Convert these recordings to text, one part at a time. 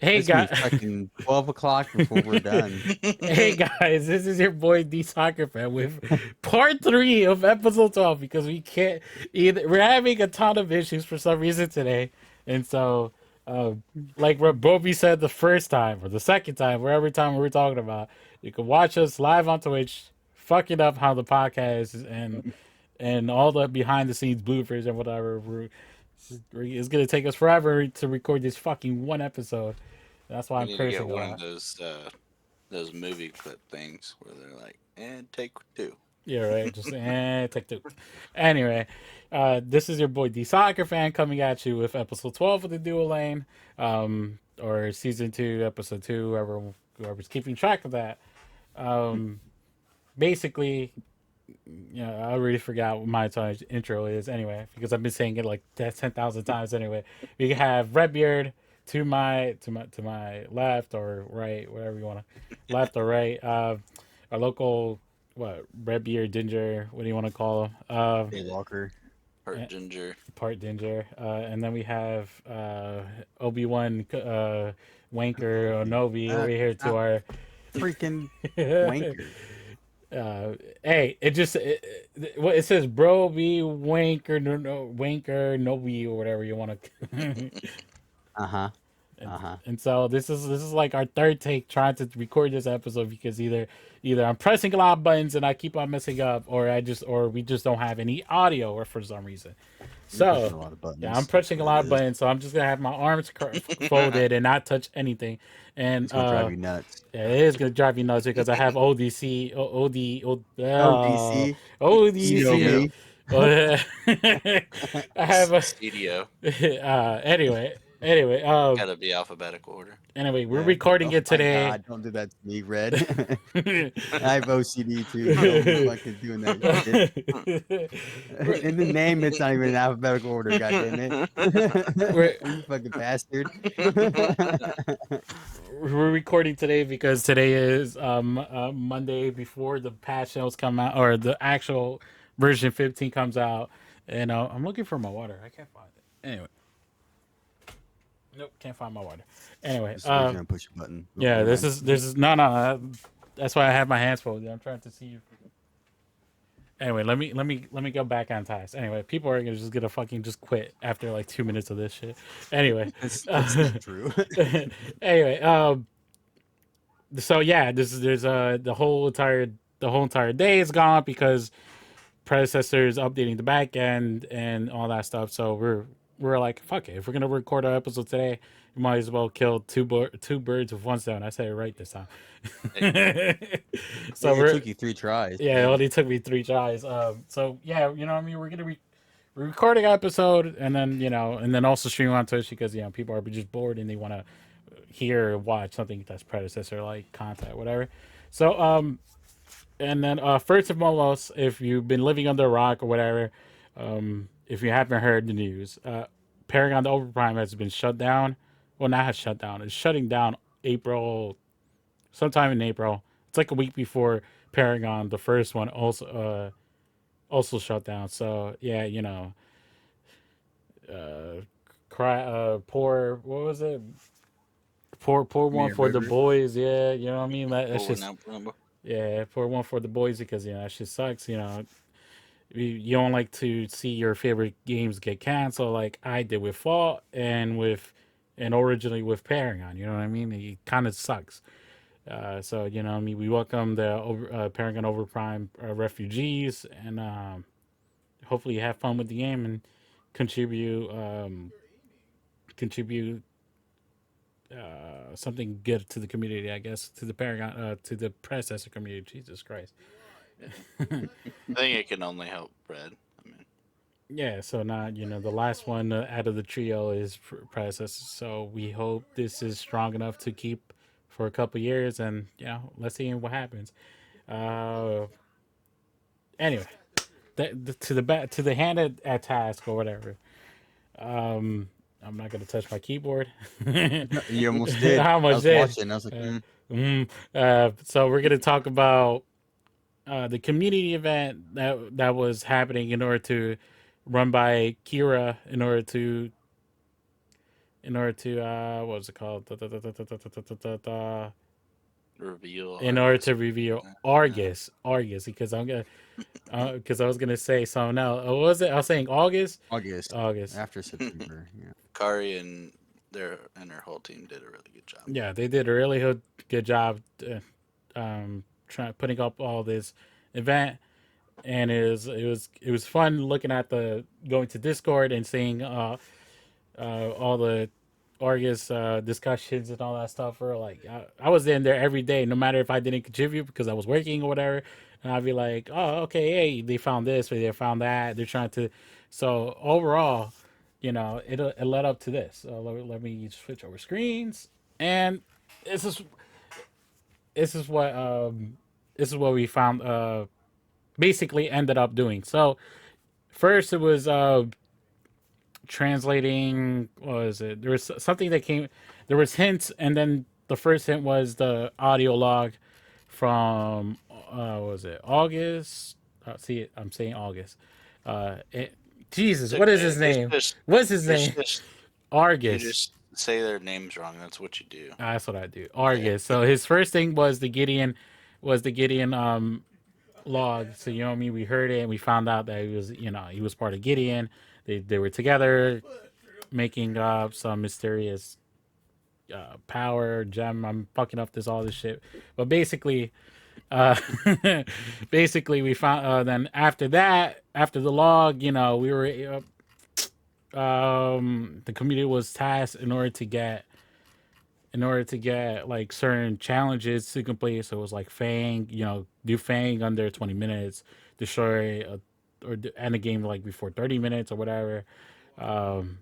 Hey It's gonna be guys, fucking 12 o'clock before we're done. hey guys, this is your boy DeSoccerfan with part 3 of episode 12 because we can't either. We're having a ton of issues for some reason today, and so, uh, like what Bobby said the first time or the second time, or every time we were talking about, you can watch us live on Twitch, fucking up how the podcast and all the behind the scenes bloopers and whatever. It's gonna take us forever to record this fucking one episode. That's why We I'm need to get cursing a one of lot. those movie clip things where they're like, and take two. Yeah, right. Just take two. Anyway, this is your boy D Soccer Fan coming at you with episode 12 of the Dual Lane, or season 2, episode 2, whoever's keeping track of that. Um, basically, I already forgot what my intro is anyway because I've been saying it like 10,000 times anyway. We have Redbeard to my left or right, whatever you want to, left or right. Our local Redbeard Ginger, what do you want to call him? Hey, Walker. Part ginger. Part Ginger, and then we have Obi-Wan Wanker Onobi over here to our Freaking wanker. Hey, it says bro be wanker no wanker no we or whatever you want to. Uh-huh. and, Uh-huh. and so this is like our third take trying to record this episode because either I'm pressing a lot of buttons and I keep on messing up, or we just don't have any audio or for some reason. You're pushing So a lot of buttons. yeah, I'm pressing a lot of buttons, so I'm just gonna have my arms folded and not touch anything. And It's gonna drive you nuts. yeah, it is gonna drive you nuts because I have ODC, ODC. ODC. I have a. Studio. Anyway, Gotta be alphabetical order. we're recording it today. God, don't do that to me, Red. I have OCD too. Don't fucking doing that shit. In the name, it's not even in alphabetical order. Goddamn it! You fucking bastard. We're recording today because today is Monday before the patch notes come out or the actual version 15 comes out, and I'm looking for my water. I can't find it. Anyway, nope, can't find my water. Anyway, gonna push a button. yeah, this is no. That's why I have my hands folded. I'm trying to see you. Anyway, let me go back on task. Anyway, people are gonna fucking just quit after like 2 minutes of this shit. Anyway, that's not true. Anyway, so yeah, there's the whole entire day is gone because Predecessor is updating the back end and all that stuff. So we're like, fuck it. If we're gonna record our episode today, we might as well kill two birds with one stone. I said it right this time. So it took you 3 tries. Yeah, it only took me 3 tries. So yeah, what I mean, we're recording an episode and then also stream on Twitch because people are just bored and they want to hear or watch something that's Predecessor like content, whatever. So and then first and foremost, if you've been living under a rock or whatever, if you haven't heard the news, Paragon the Overprime has been shut down. Well, not has shut down. It's shutting down sometime in April. It's like a week before Paragon, the first one, also shut down. So yeah, poor, what was it? Poor one for the boys. Yeah, you know what I mean. That's just poor one for the boys because that shit sucks. You don't like to see your favorite games get canceled like I did with Fall and originally with Paragon. You know what I mean? It kind of sucks. So we welcome the Paragon Overprime refugees, and hopefully you have fun with the game and contribute something good to the community. I guess to the Paragon, to the Predecessor community. Jesus Christ. I think it can only help Red. Yeah, so now the last one out of the trio is Predecessor. So we hope this is strong enough to keep for a couple years, and let's see what happens. Anyway, to the hand at task or whatever. I'm not gonna touch my keyboard. You almost did. I almost did. Watching. I was like, So we're gonna talk about the community event that was happening in order to run by Kira in order to in order to what was it called? Reveal. In order Argus. to reveal Argus, because I'm gonna because I was gonna say something else. What was it? I was saying August. August. August. After September. Yeah. Kari and her whole team did a really good job. Yeah, they did a really good job putting up all this event, and it was fun looking at the going to Discord and seeing all the Argus discussions and all that stuff. Or like I was in there every day, no matter if I didn't contribute because I was working or whatever. And I'd be like, oh, okay, hey, they found this or they found that. They're trying to. So overall, it led up to this. So let me switch over screens, and this is this is what this is what we found. Basically ended up doing. So first it was translating. What was it? There was something that came. There was hints, and then the first hint was the audio log from what was it? August. See, I'm saying August. Jesus, what is his name? What's his name? Argus. You just say their names wrong. That's what you do. That's what I do. Argus. So his first thing was the Gideon, log. So you know what I mean. We heard it and we found out that he was part of Gideon. They were together making some mysterious power gem. I'm fucking up all this shit, but basically, uh, basically we found. Then after that, after the log, we were. The community was tasked in order to get like certain challenges to complete. So it was like Fang, do Fang under 20 minutes, destroy or end the game like before 30 minutes or whatever, and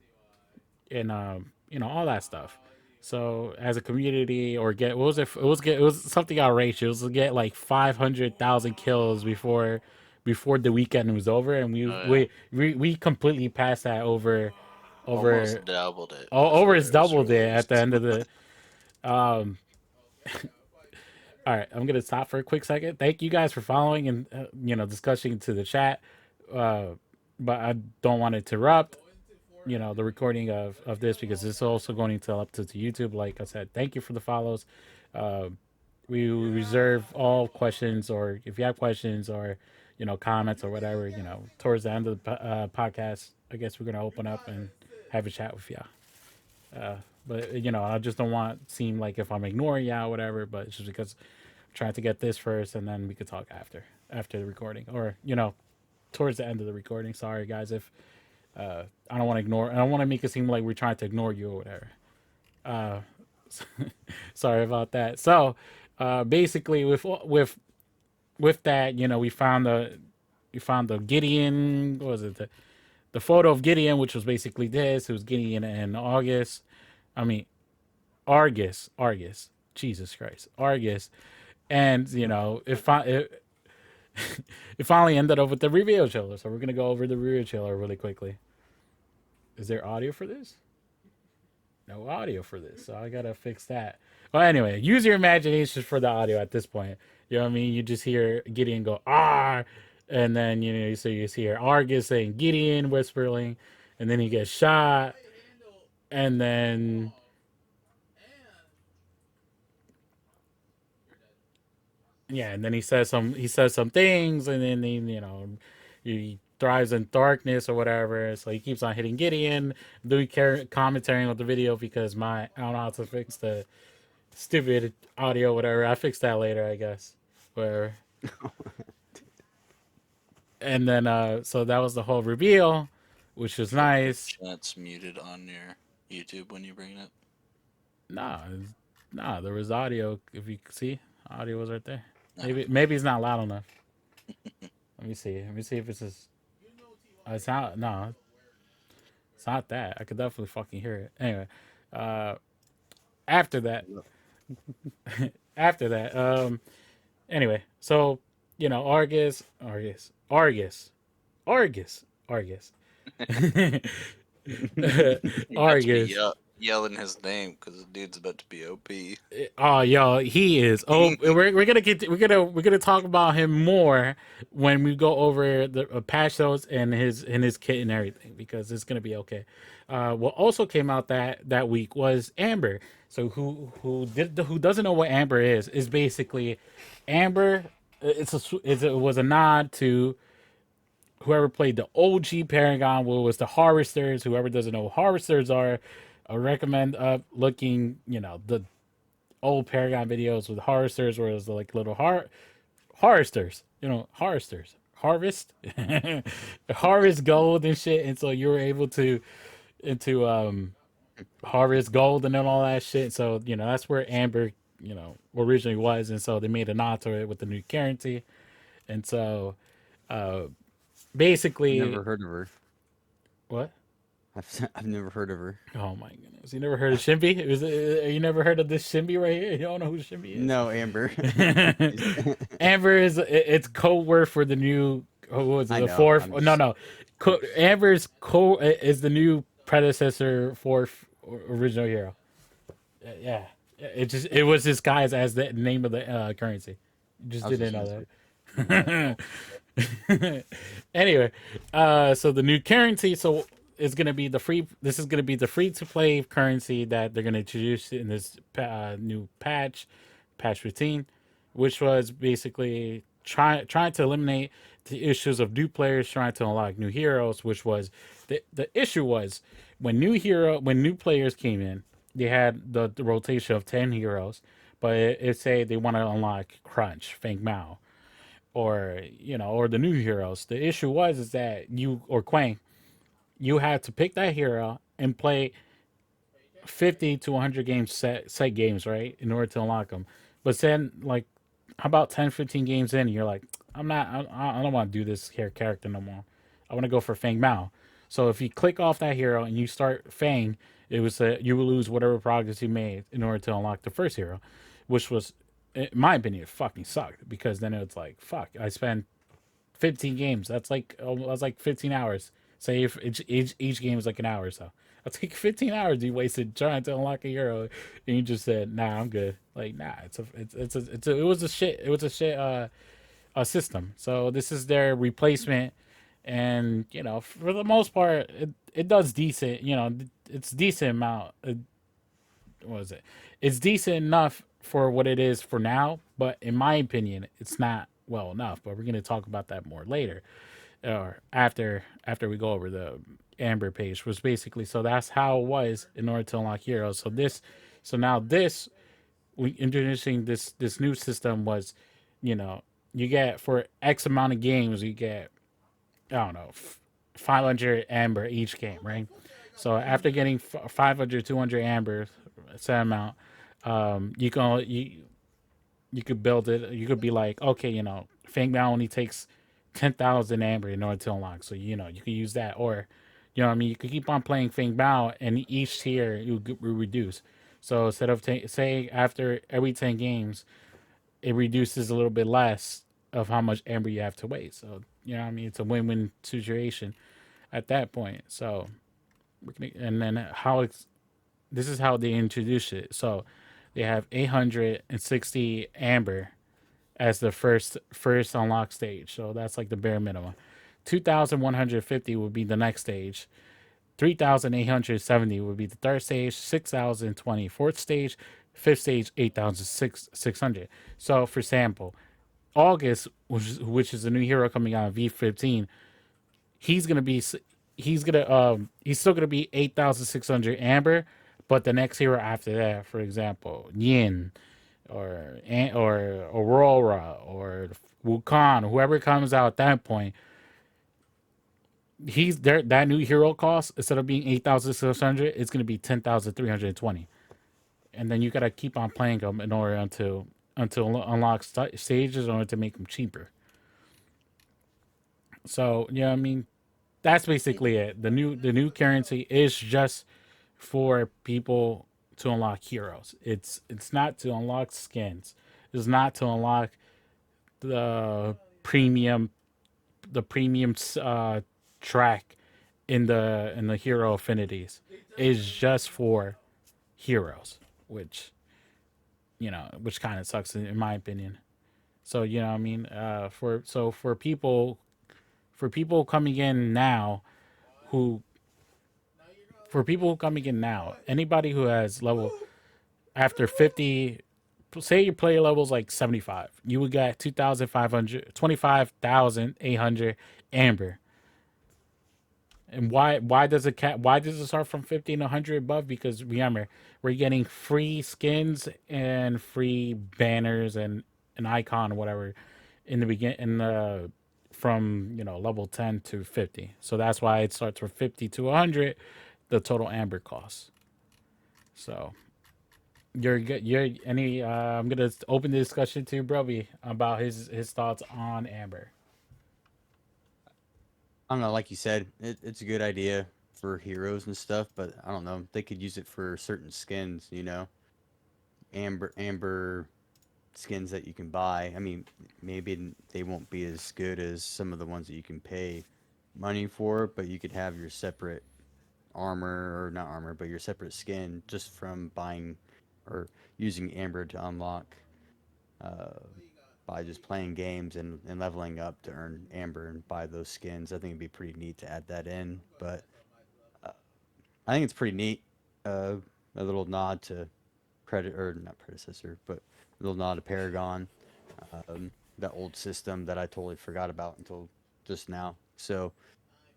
all that stuff. So as a community, or get what was it? It was something outrageous. It was to get like 500,000 kills before the weekend was over, and we completely passed that over Almost doubled it. Over it's doubled it at the end of the. Um, all right, I'm gonna stop for a quick second. Thank you guys for following and discussing to the chat, but I don't want to interrupt the recording of this because it's also going to up to YouTube. Like I said, thank you for the follows. We reserve all questions, or if you have questions or comments or whatever, towards the end of the podcast, I guess we're gonna open up and have a chat with y'all. But I just don't want to seem like if I'm ignoring y'all or whatever. But it's just because I'm trying to get this first, and then we could talk after the recording, or towards the end of the recording. Sorry guys if I don't want to ignore. I don't want to make it seem like we're trying to ignore you or whatever. Sorry about that. So basically, with that, we found the Gideon. What was it? The photo of Gideon, which was basically this. It was Gideon and August. I mean, Argus. Jesus Christ, Argus. And it it finally ended up with the reveal trailer. So we're gonna go over the reveal trailer really quickly. Is there audio for this? No audio for this, so I gotta fix that. Well, anyway, use your imagination for the audio at this point. You know what I mean? You just hear Gideon go "ah," and then you see Argus saying Gideon whispering, and then he gets shot, and then and then he says some things, and then he thrives in darkness or whatever. So he keeps on hitting Gideon, doing commentary on the video because I don't know how to fix the stupid audio, whatever. I fix that later, I guess. Whatever. And then so that was the whole reveal, which was nice. That's muted on your YouTube when you bring it up. Nah, there was audio. If you see, audio was right there. Maybe it's not loud enough. Let me see if it's just. It's not. No, it's not that. I could definitely fucking hear it. Anyway, after that, anyway, so Argus. Argus. Argus. yelling his name because the dude's about to be OP. Oh, yo, he is. Oh, we're gonna talk about him more when we go over the patch notes and his kit and everything because it's gonna be okay. What also came out that week was Amber. So who doesn't know what Amber is basically Amber. It was a nod to whoever played the OG Paragon, what was the Harvesters. Whoever doesn't know what Harvesters are, I recommend looking. The old Paragon videos with harvesters, where it was like little harvesters, harvest, harvest gold and shit, and so you were able to harvest gold and then all that shit. So that's where Amber originally was, and so they made a nod to it with the new currency, and so uh basically Never heard of her. what. I've never heard of her. Oh my goodness! You never heard of Shimby? You never heard of this Shimby right here? You don't know who Shimby is? No, Amber. Amber it's code word for the new. What was it? I The know, fourth? I'm No, just- no. Amber's is the new predecessor fourth original hero. Yeah, it was disguised as the name of the currency. You just I was didn't just know gonna that. Anyway, so the new currency, is going to be the free. This is going to be the free to play currency that they're going to introduce in this new patch 15, which was basically trying to eliminate the issues of new players trying to unlock new heroes. Which was the issue was when new players came in, they had the rotation of 10 heroes, but it say they want to unlock Crunch, Fang Mao, or the new heroes. The issue was is that you or Quang, you had to pick that hero and play 50 to 100 games set games, right, in order to unlock them. But then, like, how about 10, 15 games in, and you're like, I don't want to do this character no more. I want to go for Fang Mao. So if you click off that hero and you start Fang, you will lose whatever progress you made in order to unlock the first hero, which was, in my opinion, it fucking sucked because then it's like, fuck, I spent 15 games. That's like 15 hours. Say if each game is like an hour or so. That's like 15 hours you wasted trying to unlock a hero, and you just said, "Nah, I'm good." Like, nah, it was a shit system. So this is their replacement, and for the most part, it does decent. It's decent amount. What is it? It's decent enough for what it is for now, but in my opinion, it's not well enough. But we're gonna talk about that more later, or after we go over the Amber page. Was basically, so that's how it was in order to unlock heroes. So now this, we introducing this new system was, you know, you get for X amount of games, you get, I don't know, 500 Amber each game, right? So after getting 500, 200 Amber, set amount, you could build it. You could be like, okay, Fang Bao only takes 10,000 Amber in order to unlock. So you can use that, or what I mean. You could keep on playing Fang Bao, and each tier you reduce. So instead of say after every 10 games, it reduces a little bit less of how much Amber you have to wait. So what I mean. It's a win-win situation at that point. So and then this is how they introduce it. So they have 860 Amber as the first unlock stage. So that's like the bare minimum. 2,150 would be the next stage. 3,870 would be the third stage. 6,020 fourth stage. Fifth stage 8,600. So for example, August, which is a new hero coming out of V0.15, he's gonna be he's still gonna be 8,600 Amber, but the next hero after that, for example, Yin or Aurora or Wukong, whoever comes out at that point, he's there. That new hero cost, instead of being 8,600, it's gonna be 10,320, and then you gotta keep on playing them in order until unlock stages in order to make them cheaper. So I mean, that's basically it. The new currency is just for people to unlock heroes. It's not to unlock skins. It's not to unlock the premium the premium track in the hero affinities. It's just for heroes, which which kind of sucks in my opinion. So you know what I mean. For people coming in now who for people who coming in now, anybody who has level after 50, say your player level is like 75, you would get 2,500, 25,800 amber. And why does it start from 50 and 100 above? Because remember, we're getting free skins and free banners and an icon or whatever in the begin in the from level 10 to 50. So that's why it starts from 50 to 100, the total amber cost. So you're any I'm gonna open the discussion to Broby about his thoughts on amber. I don't know, like you said, it's a good idea for heroes and stuff, but I don't know. They could use it for certain skins, amber skins that you can buy. I mean, maybe they won't be as good as some of the ones that you can pay money for, but you could have your separate armor, or not armor, but your separate skin just from buying or using amber to unlock uh, by just playing games and leveling up to earn amber and buy those skins. I think it'd be pretty neat to add that in, but uh, I think it's pretty neat. Uh, a little nod to or not predecessor, but a little nod to Paragon, that old system that I totally forgot about until just now. So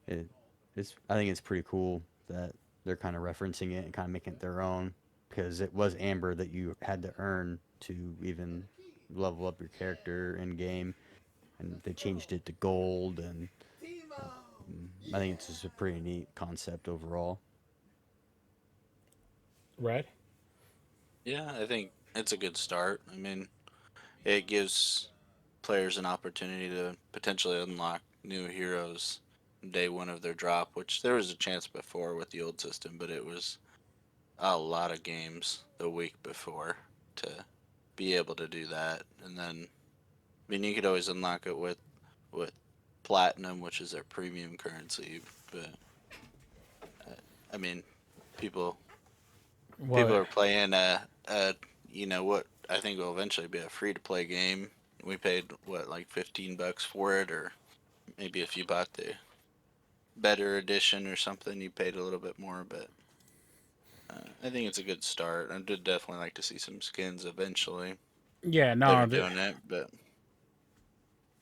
it, I think it's pretty cool that they're kind of referencing it and kind of making it their own, because it was amber that you had to earn to even level up your character in game, and they changed it to gold, and I think it's just a pretty neat concept overall. Right? Yeah, I think it's a good start. I mean, it gives players an opportunity to potentially unlock new heroes day one of their drop, which there was a chance before with the old system, but it was a lot of games the week before to be able to do that. And then, I mean, you could always unlock it with platinum, which is their premium currency. But I mean, people people Well, are playing what I think will eventually be a free to play game. We paid what, like $15 for it, or maybe if you bought the better edition or something, you paid a little bit more. But I think it's a good start. I did definitely like to see some skins eventually yeah, that no, are doing it, but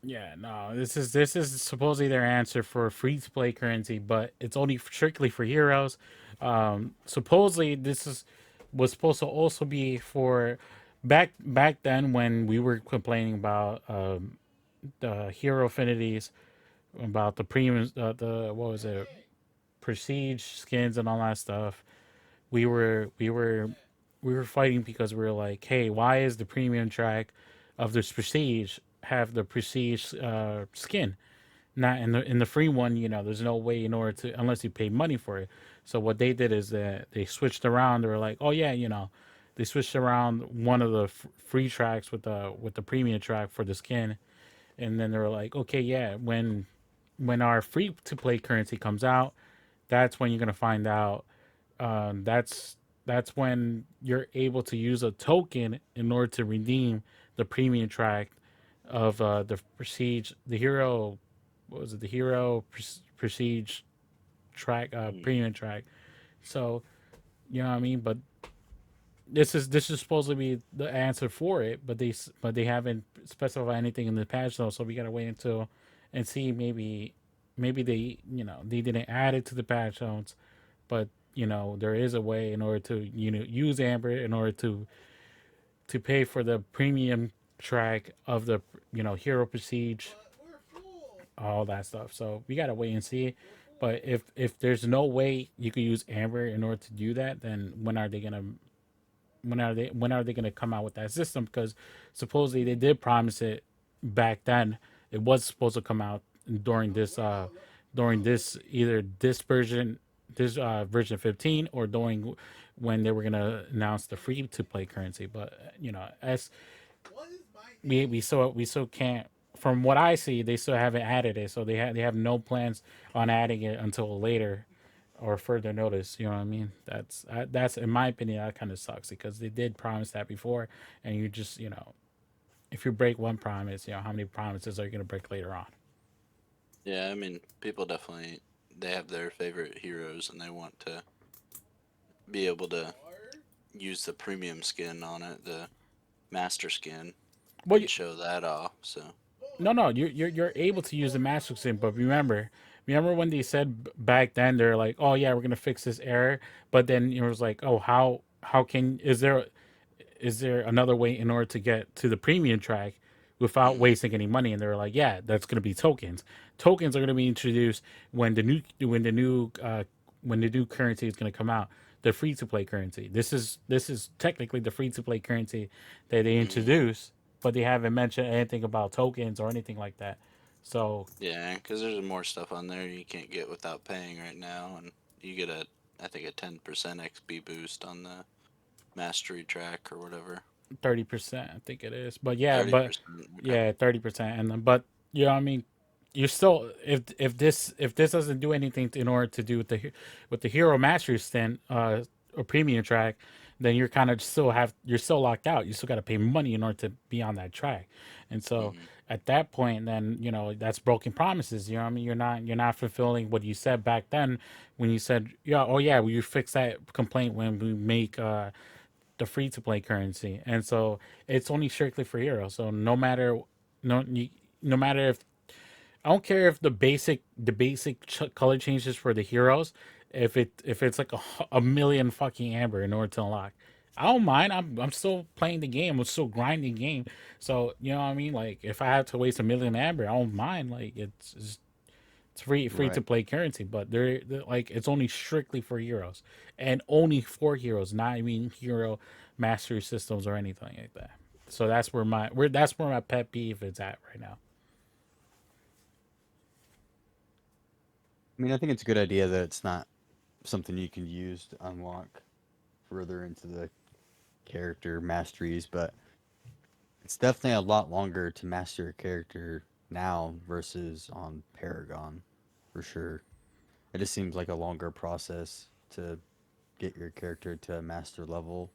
yeah, no. This is supposedly their answer for free to play currency, but it's only strictly for heroes. Supposedly this is was supposed to also be for back then when we were complaining about the hero affinities, about the premium, the what was it, prestige skins and all that stuff. We were fighting because we were like, hey, why is the premium track of this prestige have the prestige skin? Not in the free one, there's no way in order to, unless you pay money for it. So what they did is that they switched around. They were like, oh yeah, they switched around one of the free tracks with the premium track for the skin, and then they were like, okay, yeah, when our free to play currency comes out, that's when you're gonna find out. That's when you're able to use a token in order to redeem the premium track of the prestige, the hero. What was it? The hero prestige track, premium track. So you know what I mean. But this is supposed to be the answer for it, but they haven't specified anything in the patch though. So we gotta wait until and see. Maybe they they didn't add it to the patch notes, but there is a way in order to use Amber in order to pay for the premium track of the hero prestige, all that stuff. So we gotta wait and see. But if there's no way you could use Amber in order to do that, then when are they gonna come out with that system? Because supposedly they did promise it back then. It was supposed to come out during this either this version, this version 15, or during when they were gonna announce the free to play currency. But as we still can't. From what I see, they still haven't added it, so they have no plans on adding it until later, or further notice. You know what I mean? That's in my opinion that kind of sucks because they did promise that before, and you just if you break one promise, how many promises are you gonna break later on? Yeah, I mean, people definitely they have their favorite heroes and they want to be able to use the premium skin on it, the master skin, Well, and show that off. So no, you're able to use the master sim, but remember when they said back then they're like, oh yeah, we're gonna fix this error, but then it was like, oh how can is there another way in order to get to the premium track without mm, wasting any money? And they were like, yeah, that's gonna be tokens. Tokens are gonna be introduced when the new currency is gonna come out. The free to play currency. This is technically the free to play currency that they mm, introduced, but they haven't mentioned anything about tokens or anything like that. So yeah, because there's more stuff on there you can't get without paying right now, and you get I think a 10% XP boost on the mastery track or whatever. 30%, I think it is. But yeah, but 30%. Okay. yeah, 30%. And then, but what I mean, you're still if this doesn't do anything in order to do with the hero mastery stint or premium track, then you're kind of you're still locked out. You still got to pay money in order to be on that track. And so Hmm. at that point, then that's broken promises. You know what I mean? You're not fulfilling what you said back then when you said, yeah, oh yeah, we fix that complaint when we make the free to play currency, and so it's only strictly for heroes. So no no matter if I don't care if the basic color changes for the heroes, if it's like a million fucking amber in order to unlock. I don't mind. I'm still playing the game. I'm still grinding the game. So you know what I mean. Like if I have to waste a million amber, I don't mind. Like it's free to Right. play currency, but they're like it's only strictly for heroes and only for heroes, not even hero mastery systems or anything like that. So that's where my pet peeve is at right now. I mean, I think it's a good idea that it's not something you can use to unlock further into the character masteries, but it's definitely a lot longer to master a character now versus on Paragon, for sure. It just seems like a longer process to get your character to a master level.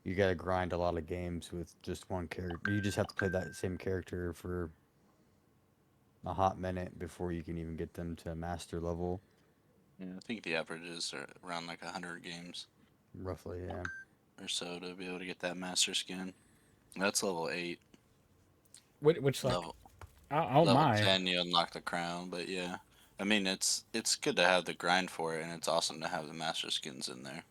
You gotta grind a lot of games with just one character. You just have to play that same character for a hot minute before you can even get them to a master level, Yeah, I think the averages are around like 100 games roughly. Yeah. or so to be able to get that master skin. That's level 8. Which like Level I don't level mind. 10 you unlock the crown, but yeah. I mean, it's good to have the grind for it, and it's awesome to have the master skins in there.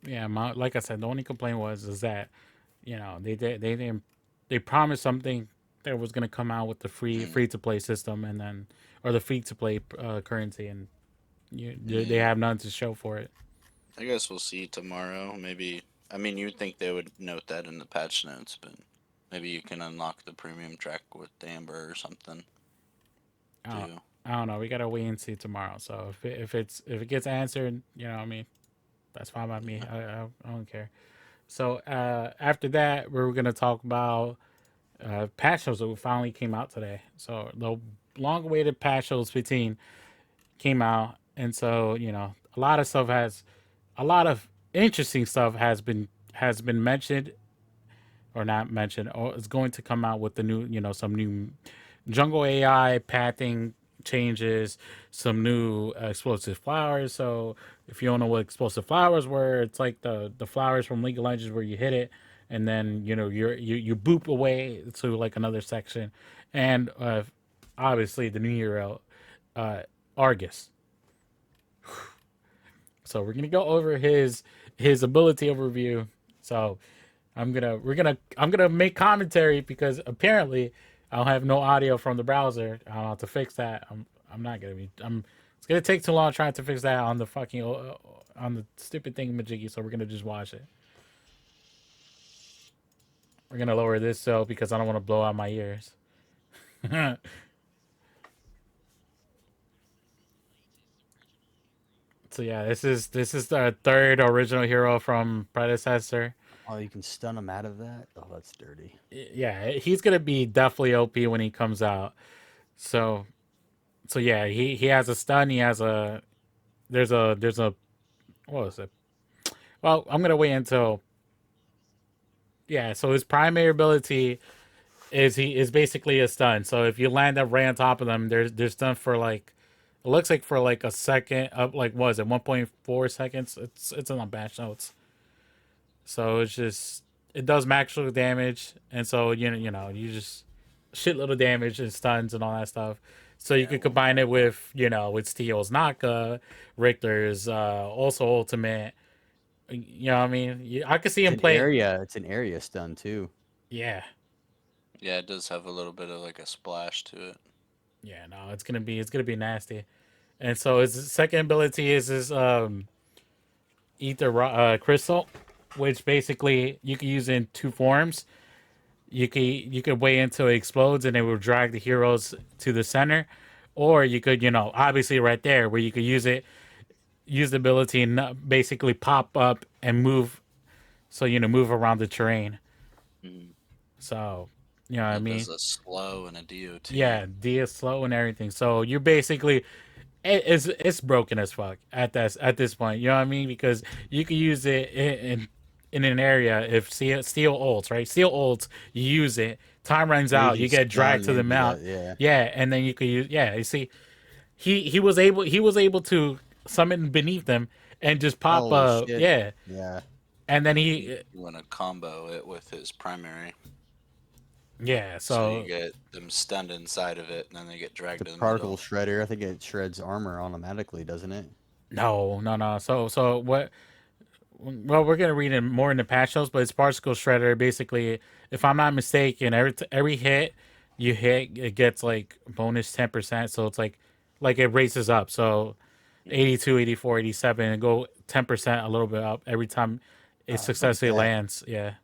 Yeah, like I said, the only complaint was is that they didn't they promised something that was gonna come out with the Mm, free to play system, and then or the free to play currency, and they yeah, have none to show for it. I guess we'll see tomorrow. Maybe. I mean, you'd think they would note that in the patch notes, but maybe you can unlock the premium track with Amber or something I don't, too. I don't know. We gotta wait and see tomorrow. So if it gets answered, what I mean, that's fine by me. Yeah. I don't care. So after that, we're gonna talk about patch shows that finally came out today. So the long-awaited patch shows 15 came out, and so a lot of interesting stuff has been mentioned or not mentioned, or is going to come out with the new, some new jungle AI pathing changes, some new explosive flowers. So if you don't know what explosive flowers were, it's like the flowers from League of Legends where you hit it and then you boop away to like another section, and obviously the new hero, uh, Argus. So we're gonna go over his ability overview. So I'm gonna make commentary because apparently I'll have no audio from the browser. I'll have to fix that. I'm not gonna be. It's gonna take too long trying to fix that on the fucking on the stupid thing majiggy. So we're gonna just watch it. We're gonna lower this so because I don't want to blow out my ears. So yeah, this is the third original hero from Predecessor. Oh, you can stun them out of that? Oh, that's dirty. Yeah, he's gonna be definitely OP when he comes out. So So yeah, he has a stun. He has a there's a what was it? Well, I'm gonna wait until yeah. So his primary ability is he is basically a stun. So if you land up right on top of them, there's stun for like it looks like for like a second up like what is it 1.4 seconds? It's on batch notes. So it's just it does maximum damage, and so you just shitload of damage and stuns and all that stuff. So you could combine it with with Steel's Naka, Richter's also ultimate. You know what I mean? I could see It's him an play. area. It's an area stun too. Yeah, Yeah, it does have a little bit of like a splash to it. yeah. No, it's gonna be nasty. And so his second ability is his ether crystal, which basically you can use in two forms. You could wait until it explodes and it will drag the heroes to the center, or you could obviously right there where you could use the ability and basically pop up and move, so move around the terrain. Mm. So you know what I It mean? does a slow and a DOT. Yeah, D is slow and everything. So you're basically it's broken as fuck at this point. You know what I mean? Because you can use it in an area if steel ults, right? Steel ults, you use it. Time runs Yeah, out. you You can get dragged stun to the and do mount. that. Yeah. Yeah, and then you could use. Yeah, you see, he was able to summon beneath them and just pop Holy up. shit. Yeah, Yeah. and then You he. want to combo it with his primary, Yeah, so you so get them stunned inside of it, and then they get dragged The to the particle middle. shredder. I think it shreds armor automatically, doesn't it? no, no, no. So what? Well, we're gonna read it more in the patch notes, but it's particle shredder. Basically, if I'm not mistaken, every hit you hit, it gets like bonus 10%. So it's like it raises up. So 82, 84, 87, and go 10% a little bit up every time it Look at successfully that. lands. Yeah.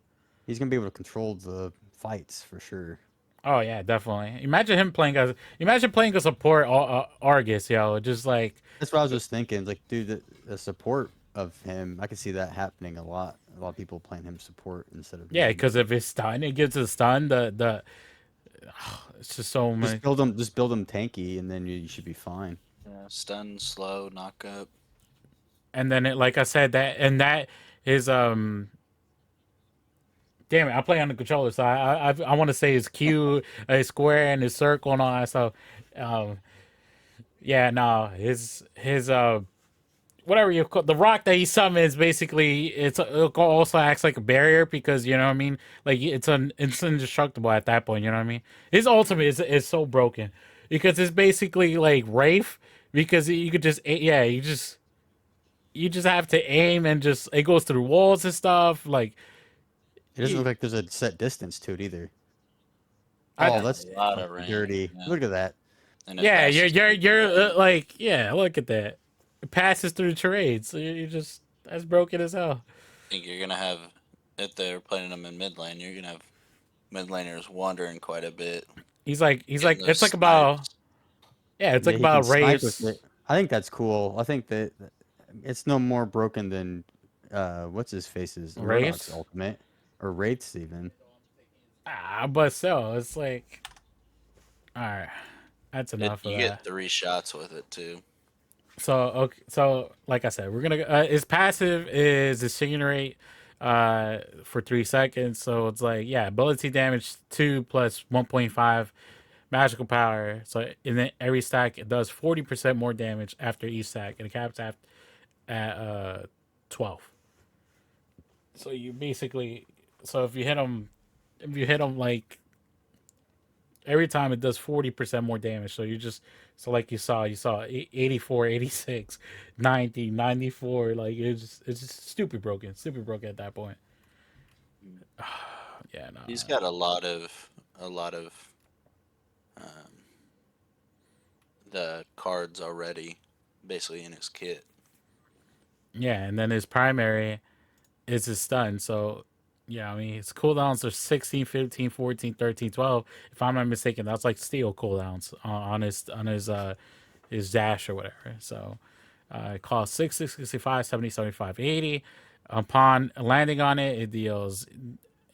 He's gonna be able to control the fights for sure. Oh yeah, definitely. Imagine playing a support Argus, just like That's what I was just thinking. Like, dude, the support of him, I can see that happening a lot. A lot of people playing him support instead of yeah, mid. because if it's stun, it gives a stun. The it's just so Just many. build him tanky, and then you should be fine. Yeah, stun, slow, knock up. And then like I said, that is damn it, I play on the controller, so I want to say his Q, his square, and his circle and all that. So, um, yeah, no, his whatever you call the rock that he summons, basically it also acts like a barrier because you know what I mean. Like it's indestructible at that point. You know what I mean. His ultimate is so broken because it's basically like Wraith because you could just yeah you just have to aim and just it goes through walls and stuff like. It doesn't look like there's a set distance to it either. I, Oh, Yeah, that's a lot of fucking range. dirty. Yeah. Look at that. And it yeah, you're passes you're through you're terrain. like yeah. Look at that. It passes through terrain, so you just that's broken as hell. I think you're gonna have, if they're playing them in mid lane, you're gonna have mid laners wandering quite a bit, He's like getting it's those like about snipes. yeah, it's Yeah, like he can about snipe with Wraiths. it. I think that's cool. I think that it's no more broken than what's his face's Murdoch's Wraiths. ultimate or Wraith's even. But still, it's like all right, that's It, enough of you get that. 3 shots with it too. So okay, so like I said, we're gonna his passive is incinerate for 3 seconds. So it's like yeah, ability damage 2 plus 1.5 magical power. So in every stack, it does 40% more damage after each stack, and it caps at 12. So you basically, so if you hit them like every time, it does 40% more damage. So so like you saw 84, 86, 90, 94. Like it's just stupid broken at that point. Yeah, no. He's got a lot of um, the cards already, basically in his kit. Yeah, and then his primary is his stun. So, yeah, I mean, his cooldowns are 16, 15, 14, 13, 12. If I'm not mistaken, that's like steel cooldowns on his dash or whatever. So, it costs 6, 65, 70, 75, 80. Upon landing on it, it deals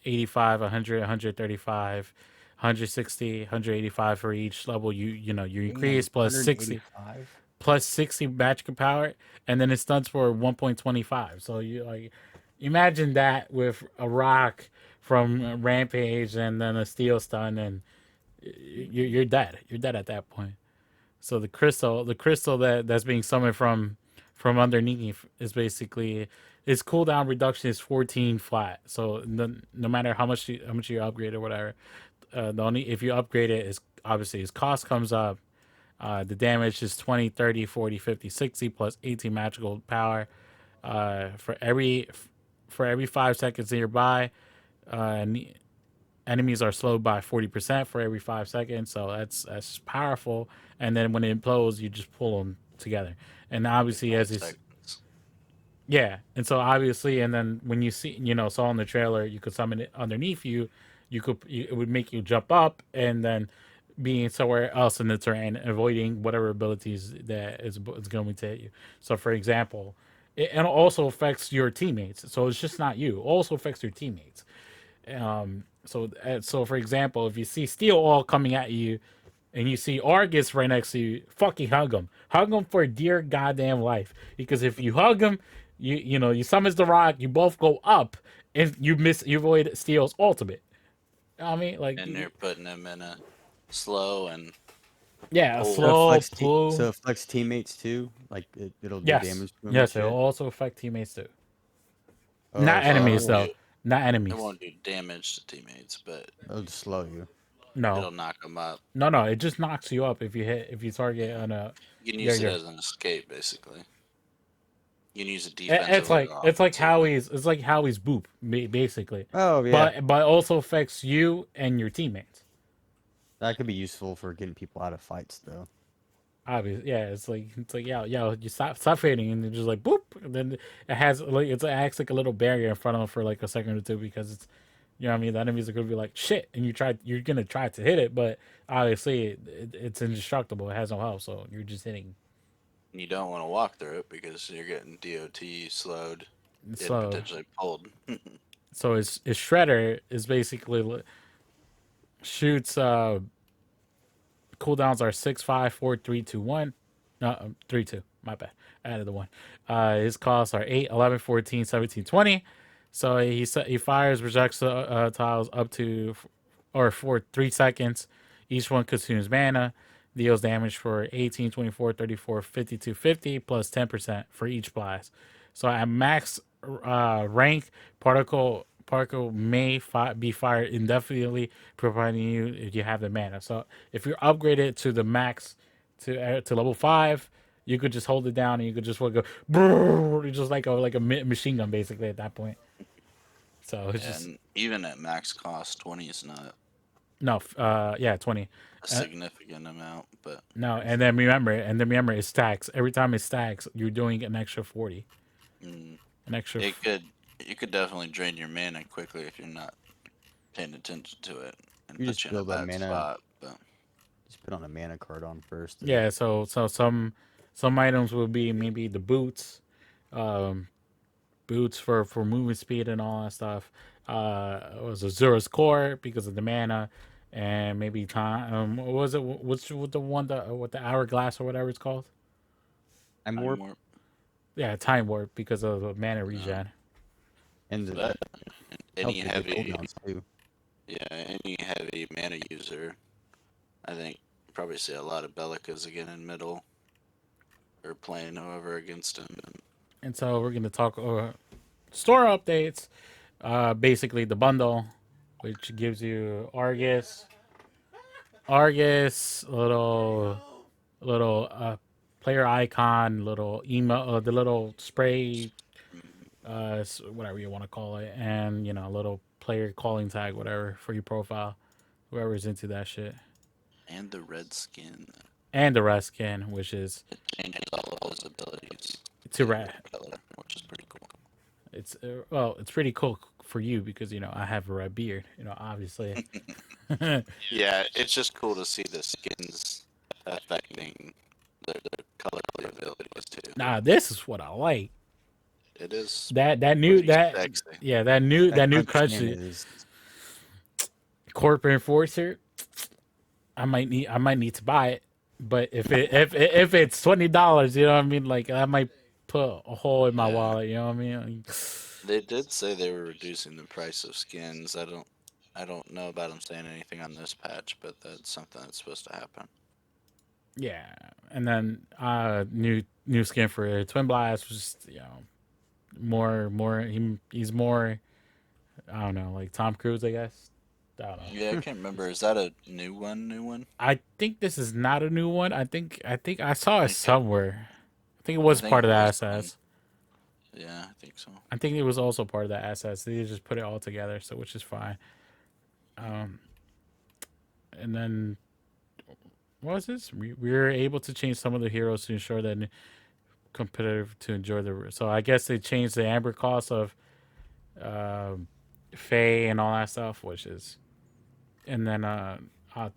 85, 100, 135, 160, 185 for each level you increase, plus 60 185. plus 60 magic power, and then it stuns for 1.25. So you imagine that with a rock from Rampage and then a steel stun, and you're dead. You're dead at that point. So the crystal that's being summoned from underneath is basically its cooldown reduction is 14 flat. So no matter how much you upgrade or whatever, the only if you upgrade it is obviously its cost comes up. The damage is 20, 30, 40, 50, 60 plus 18 magical power. For every 5 seconds nearby, uh, enemies are slowed by 40% for every 5 seconds. So that's powerful. And then when it implodes, you just pull them together. And obviously, as it's Seconds. yeah, and so obviously, and then when you see, saw in the trailer, you could summon it underneath you. It would make you jump up, and then being somewhere else in the terrain, avoiding whatever abilities that is going to hit you. So, for example, it also affects your teammates. So it's just not you. It also affects your teammates. So for example, if you see Steel all coming at you, and you see Argus right next to you, fucking hug him for dear goddamn life. Because if you hug him, you summons the rock, you both go up, and you avoid Steel's ultimate. I mean, like, And you're putting him in a slow and yeah, pull. slow pull. So it affects teammates too. Like it'll do Yes, damage to them and yes, it'll shit. also affect teammates too. Oh, Not so Well, enemies though. Not it enemies. won't do damage to teammates, but it'll just slow you. No, it'll knock them up. no. It just knocks you up if you target on a. You can Yeah, use it yeah. as an escape, basically. You can use it It's defensively like or it's like offensively. Howie's boop basically, Oh yeah, but also affects you and your teammates. that could be useful for getting people out of fights though. Obviously, yeah, it's like yeah, you stop fading, and it's just like boop. And then it has like it acts like a little barrier in front of them for like a second or two because it's what I mean. The enemies are gonna be like shit, and you're gonna try to hit it, but obviously it's indestructible. It has no health, so you're just hitting. And you don't want to walk through it because you're getting DOT slowed and So potentially pulled. his shredder is basically shoots cooldowns are 6, 5, 4, 3, 2, 1. No, 3, 2. My bad. I added the 1. His costs are 8, 11, 14, 17, 20. So he fires projectiles up to or for 3 seconds. Each one consumes mana. Deals damage for 18, 24, 34, 52, 50 plus 10% for each blast. So at max rank, particle may be fired indefinitely, providing you have the mana. So if you're upgraded to the max to level 5, you could just hold it down and you could just go brrr, just like a machine gun basically at that point. So it's just And even at max cost, 20 is not no, yeah, 20. a Uh, significant amount, but no, and then remember it stacks. Every time it stacks, you're doing an extra 40, mm, an extra. you could definitely drain your mana quickly if you're not paying attention to it and You put just you in a build that bad mana. spot. But Just put on a mana card on first. And Yeah, so some items will be maybe the um, boots for movement speed and all that stuff. It was Azura's core because of the mana, and maybe time. What was it? What's the one with the hourglass or whatever it's called? I'm time warp warp, Yeah, time warp because of the mana no. regen. and But that any helps with the heavy, cooldowns too. yeah, any heavy mana user, I think you probably see a lot of Bellicas again in middle or playing whoever against him. And so we're gonna talk store updates. Basically the bundle, which gives you Argus, little player icon, little email, the little spray, whatever you want to call it, and a little player calling tag, whatever for your profile. Whoever's into that shit, And the red skin, and the rest skin, which is it changes all of his abilities to to red. red color, which is pretty cool. It's it's pretty cool for you because I have a red beard. Obviously. Yeah, it's just cool to see the skins affecting their color abilities too. Nah, this is what I like. It is That new pretty that sexy. yeah that new That that new crunch skin country is corporate enforcer. I might need to buy it. But if it's $20, you know what I mean? Like I might put a hole in my Yeah. wallet. You know what I mean? They did say they were reducing the price of skins. I don't know about them saying anything on this patch, but that's something that's supposed to happen. Yeah, and then new skin for Twin Blast was just more he's more, I don't know, like Tom Cruise, I guess. I don't know. Yeah, I can't remember. Is that a new one? New one? I think this is not a new one. I think I saw it Okay. somewhere. I think it was I think part of it the was assets. Yeah, I think so. I think it was also part of the assets. They just put it all together, so which is fine. Um, and then what was this? We were able to change some of the heroes to ensure that competitive to enjoy the. So I guess they changed the amber cost of um, Faye and all that stuff, which is. And then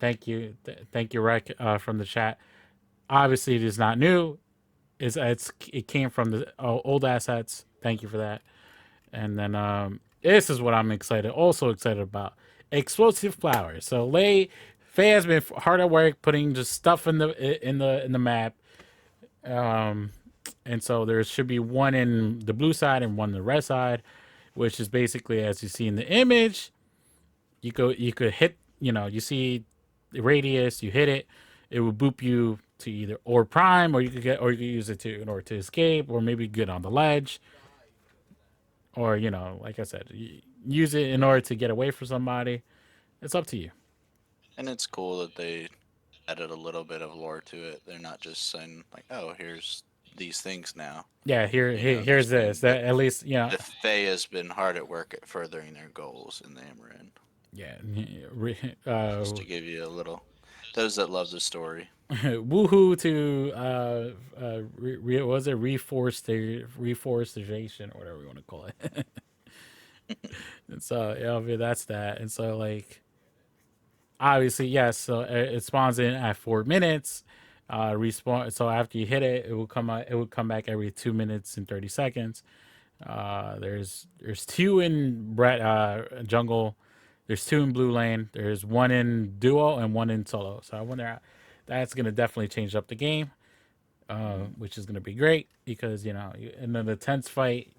thank you, Rec, from the chat. Obviously, it is not new. It came from the old assets. Thank you for that. And then this is what I'm also excited about: explosive flowers. So Faye has been hard at work putting just stuff in the map. Um, and so there should be one in the blue side and one in the red side, which is basically as you see in the image. You could hit, you see the radius, you hit it, it will boop you to either Overprime, or you could use it to in order to escape, or maybe get on the ledge, or like I said, use it in order to get away from somebody. It's up to you. And it's cool that they added a little bit of lore to it. They're not just saying like, "Oh, here's these things now." Yeah, They're here's saying this. That at least the Fae has been hard at work at furthering their goals in the Amarin. yeah. Just to give you a little, those that love the story. Woohoo to what was it, reforestation, or whatever you want to call it. And so that's that. And so like obviously yes, so it spawns in at 4 minutes. Respawn. So after you hit it, it will come out. It will come back every 2 minutes and 30 seconds. There's two in jungle. There's two in blue lane. There's one in duo and one in solo. So I wonder that's gonna definitely change up the game, which is gonna be great because in an intense fight,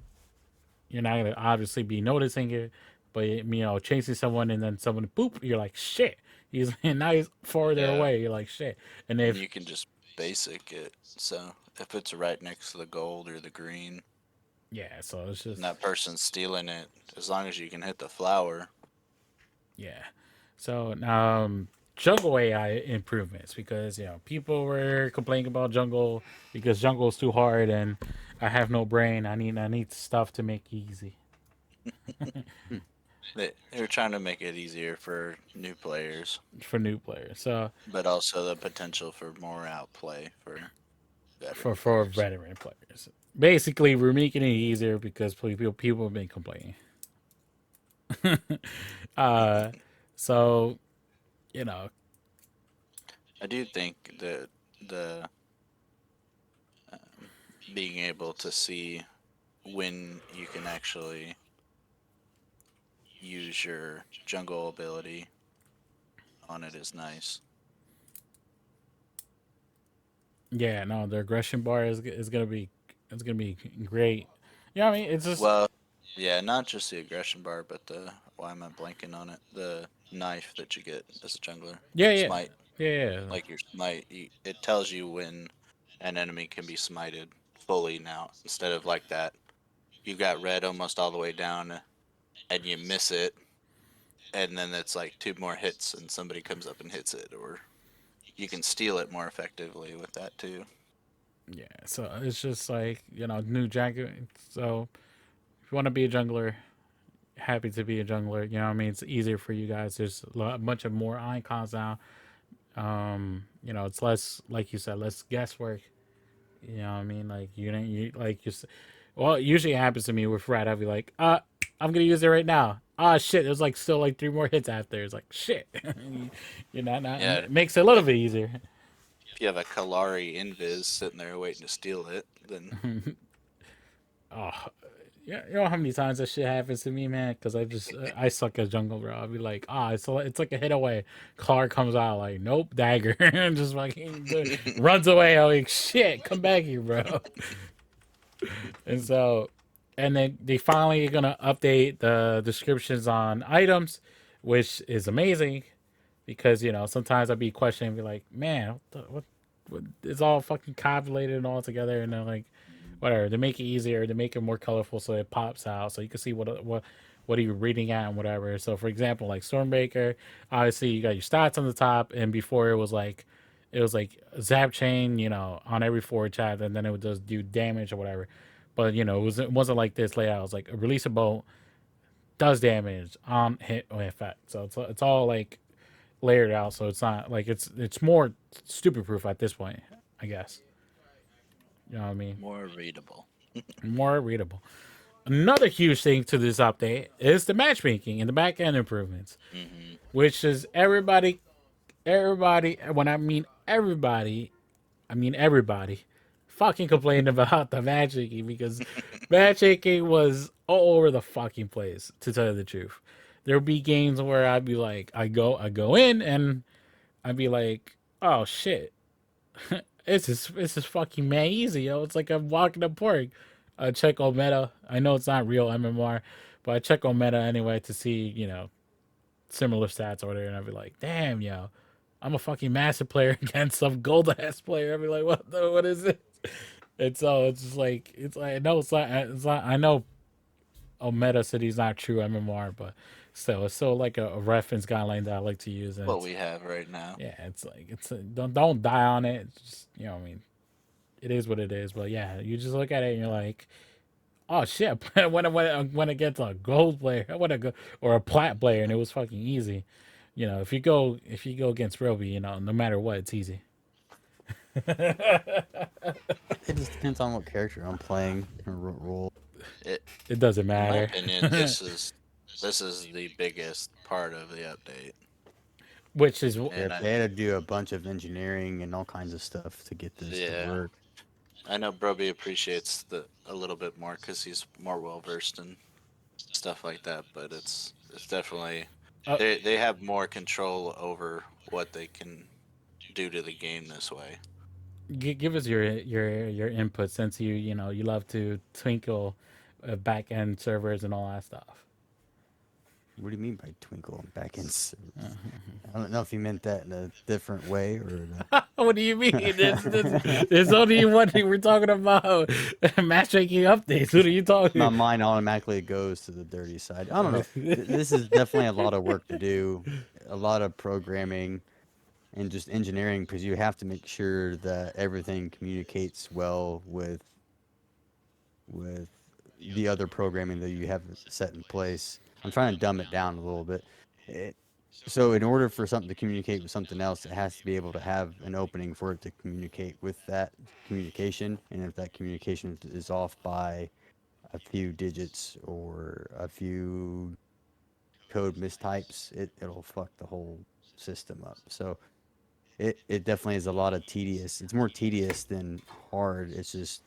you're not gonna obviously be noticing it, but chasing someone and then someone boop, you're like shit. He's and now he's farther Yeah. away. You're like shit, and And if you can just basic it. So if it's right next to the gold or the green, yeah, so it's just and that person's stealing it, as long as you can hit the flower. yeah. So jungle AI improvements because people were complaining about jungle because jungle is too hard and I have no brain. I need stuff to make it easy They're trying to make it easier for new players, for new players. So but also the potential for more outplay for veteran for players. veteran players, basically we're making it easier because people have been complaining. So I do think that the being able to see when you can actually use your jungle ability on it is nice. yeah, no, the aggression bar is gonna be great. Yeah, I mean it's just Well, yeah, not just the aggression bar, but why am I blanking on it? The knife that you get as a jungler. yeah, Smite. yeah. Like your smite, it tells you when an enemy can be smited fully now, instead of like that. You got red almost all the way down, and you miss it, and then it's like 2 more hits, and somebody comes up and hits it, or you can steal it more effectively with that too. Yeah, so it's just like new jungle. So if you want to be a jungler, happy to be a jungler. You know what I mean? It's easier for you guys. There's a bunch of more icons now. It's less, like you said, less guesswork. You know what I mean? Like you like you. Well, it usually happens to me with Red. I'll be like, I'm gonna use it right now. Ah, shit. There's like still like 3 more hits after. It's like shit. Not Yeah, it makes it a little bit easier. if you have a Kalari Invis sitting there waiting to steal it, then Oh, Yeah, you know how many times that shit happens to me, man? Because I suck at jungle, bro. I'll be like, it's like a hit away. Card comes out like, nope, dagger, and just fucking runs away. I'm like, shit, come back here, bro. And so, and then they finally are gonna update the descriptions on items, which is amazing because sometimes I'd be questioning, be like, man, what it's all fucking copulated and all together, and then like, whatever, to make it easier, to make it more colorful, so it pops out, so you can see what are you reading at and whatever. So for example, like Stormbreaker, obviously you got your stats on the top, and before it was like zap chain, on every forward chat, and then it would just do damage or whatever. But it wasn't like this layout. It was like release a bolt, does damage on hit or effect. So it's all like layered out. So it's not like it's more stupid proof at this point, I guess. You know what I mean? More readable. More readable. Another huge thing to this update is the matchmaking and the back end improvements, Hmm. which is everybody. When I mean everybody, fucking complained about the matchmaking because matchmaking was all over the fucking place. To tell you the truth, there would be games where I'd be like, I go in and I'd be like, oh shit, it's just fucking man easy, yo. It's like I'm walking up park. I check on meta. I know it's not real MMR, but I check on meta anyway to see, similar stats or whatever, and I'd be like, damn, yo, I'm a fucking massive player against some gold ass player. I'd be like, what is it? And so it's like I know it's not I know Meta City's not true MMR, but still it's still like a reference guideline that I like to use. And What it's we have right now. yeah, it's like don't die on it. It's just, what I mean, it is what it is. But yeah, you just look at it and you're like, oh shit. when it gets a gold player, or a plat player, and it was fucking easy. If you go against Roby, no matter what, it's easy. It just depends on what character I'm playing or what role. It, It doesn't in my matter. opinion, this is the biggest part of the update, Which is Yeah, and they had to do a bunch of engineering and all kinds of stuff to get this to yeah, work. I know Broby appreciates the a little bit more because he's more well versed in stuff like that. But it's definitely uh, they have more control over what they can do to the game this way. give us your input, since you love to twinkle back end servers and all that stuff. What do you mean by twinkle and backend servers? I don't know if you meant that in a different way or. What do you mean? There's only one thing we're talking about. Matchmaking updates. What are you My talking? mind automatically goes to the dirty side. I don't know. This is definitely a lot of work to do, a lot of programming and just engineering because you have to make sure that everything communicates well with the other programming that you have set in place. I'm trying to dumb it down a little bit. It, so in order for something to communicate with something else, it has to be able to have an opening for it to communicate with that communication. And if that communication is off by a few digits or a few code mistypes, it'll fuck the whole system up. So it definitely is a lot of tedious. It's more tedious than hard. It's just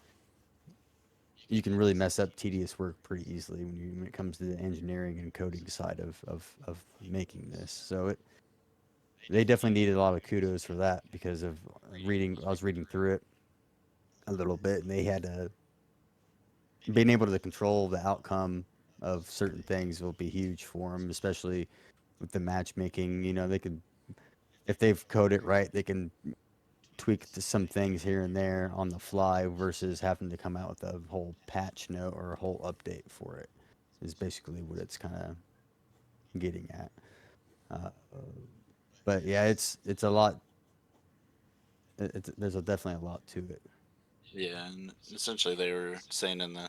you can really mess up tedious work pretty easily when it comes to the engineering and coding side of making this. So they definitely needed a lot of kudos for that because of reading. I was reading through it a little bit, and they had being able to control the outcome of certain things will be huge for them, especially with the matchmaking. They could, if they've coded it right, they can tweak some things here and there on the fly versus having to come out with a whole patch note or a whole update for it. Is basically what it's kind of getting at. Uh, but yeah, it's a lot. There's definitely a lot to it. Yeah, and essentially they were saying in the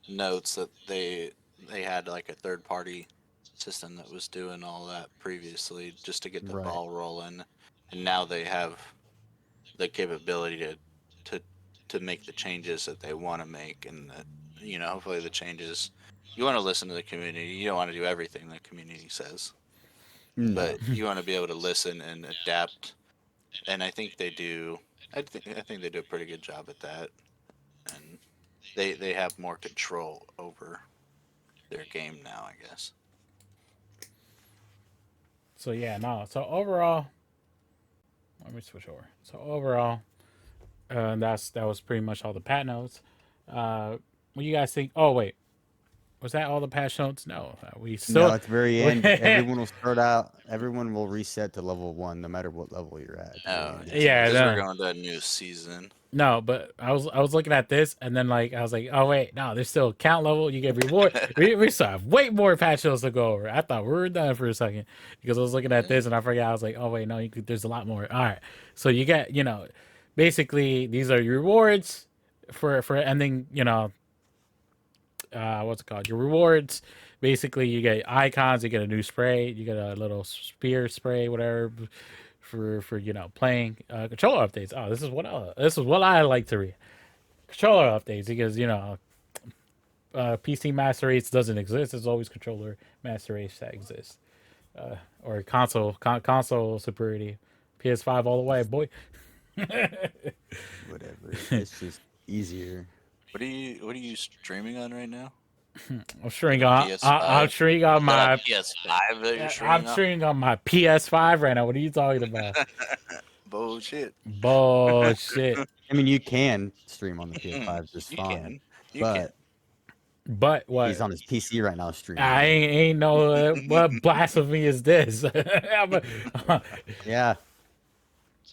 notes that they had like a third party system that was doing all that previously just to get the Right. ball rolling, and now they have the capability to to make the changes that they want to make, and that hopefully the changes, you want to listen to the community. You don't want to do everything the community says, No. but you want to be able to listen and adapt, and I think they do. I think they do a pretty good job at that, and they have more control over their game now, I guess. So yeah, no. So overall, let me switch over. So overall, that was pretty much all the pat notes. What do you guys think? Oh wait, was that all the patch notes? No, we No, still. at the very end, everyone will start out. Everyone will reset to level 1, no matter what level you're at. The very Oh, end of the yeah, Yeah, season. because we're no. going to a new season. No, but I was looking at this and then like I was like, oh wait, no, there's still count level. You get reward. We still have way more patch notes to go over. I thought we were done for a second because I was looking at this and I forgot. I was like, oh wait, no, there's a lot more. All right, so you get basically these are your rewards for ending. What's it called? Your rewards. Basically, you get icons. You get a new spray. You get a little spear spray, whatever. For playing controller updates. Oh, this is what I like to read. Controller updates because PC master race doesn't exist. There's always controller master race that exists, or console superiority. PS5 all the way, boy. Whatever. It's just easier. What are you streaming on right now? I'm streaming The on. I'm PS5? streaming on Is that my. a PS5 that you're I'm streaming on? streaming on my PS5 right now. What are you talking about? Bullshit. Bullshit. I mean, you can stream on the PS5 just You fine, can. You but But what? he's on his PC right now streaming. I ain't no what blasphemy is this? Yeah,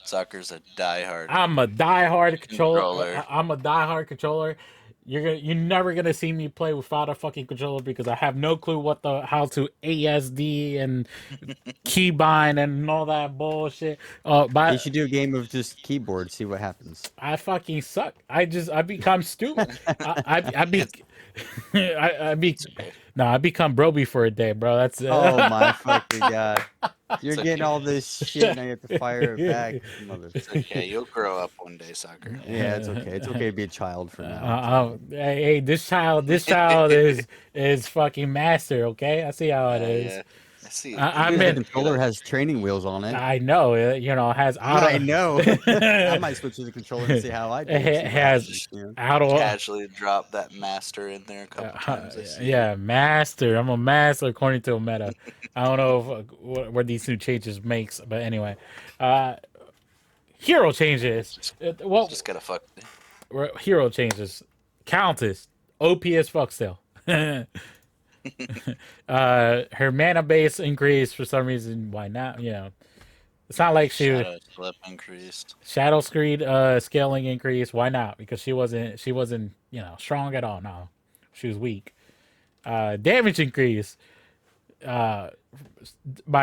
Soccer's a diehard I'm a diehard controller. controller. I'm a diehard controller. You're never gonna see me play without a fucking controller because I have no clue how to ASD and keybind and all that bullshit. you But should do a game of just keyboard, see what happens. I fucking suck. I become stupid. I be I be no, I become Broby for a day, bro. That's Oh my fucking god! You're It's getting okay. all this shit, now you have to fire it back, mother. It's okay. You'll grow up one day, Soccer. Yeah, it's okay. It's okay to be a child for now. hey, this child is fucking master. Okay, I see how it is. Yeah. I see. I The mean, controller has training wheels on it. I know it. It has auto. I know. I might switch to the controller and see how I do. It see what has happens, you know? auto. Casually drop that master in there a couple times. I see. Yeah, master. I'm a master according to a meta. I don't know what these new changes makes, but anyway, hero changes. Well, Just gotta fuck. hero changes. Countess, OP as fuck still. Her mana base increased for some reason. Why not? It's not like Shadow slip increased. Shadow Screed scaling increase. Why not? Because she wasn't strong at all. No, she was weak. Damage increase by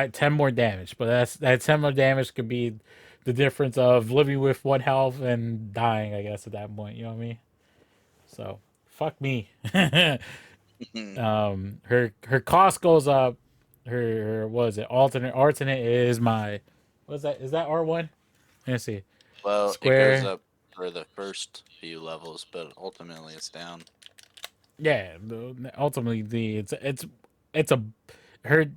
10 more damage, but that 10 more damage could be the difference of living with 1 health and dying, I guess, at that point. You know what I mean? So fuck me. Her cost goes up. Her what is it? Alternate is my what's that? Is that R1? Let's see. Well, Square. it goes up for the first few levels, but ultimately it's down. Yeah, ultimately it's a her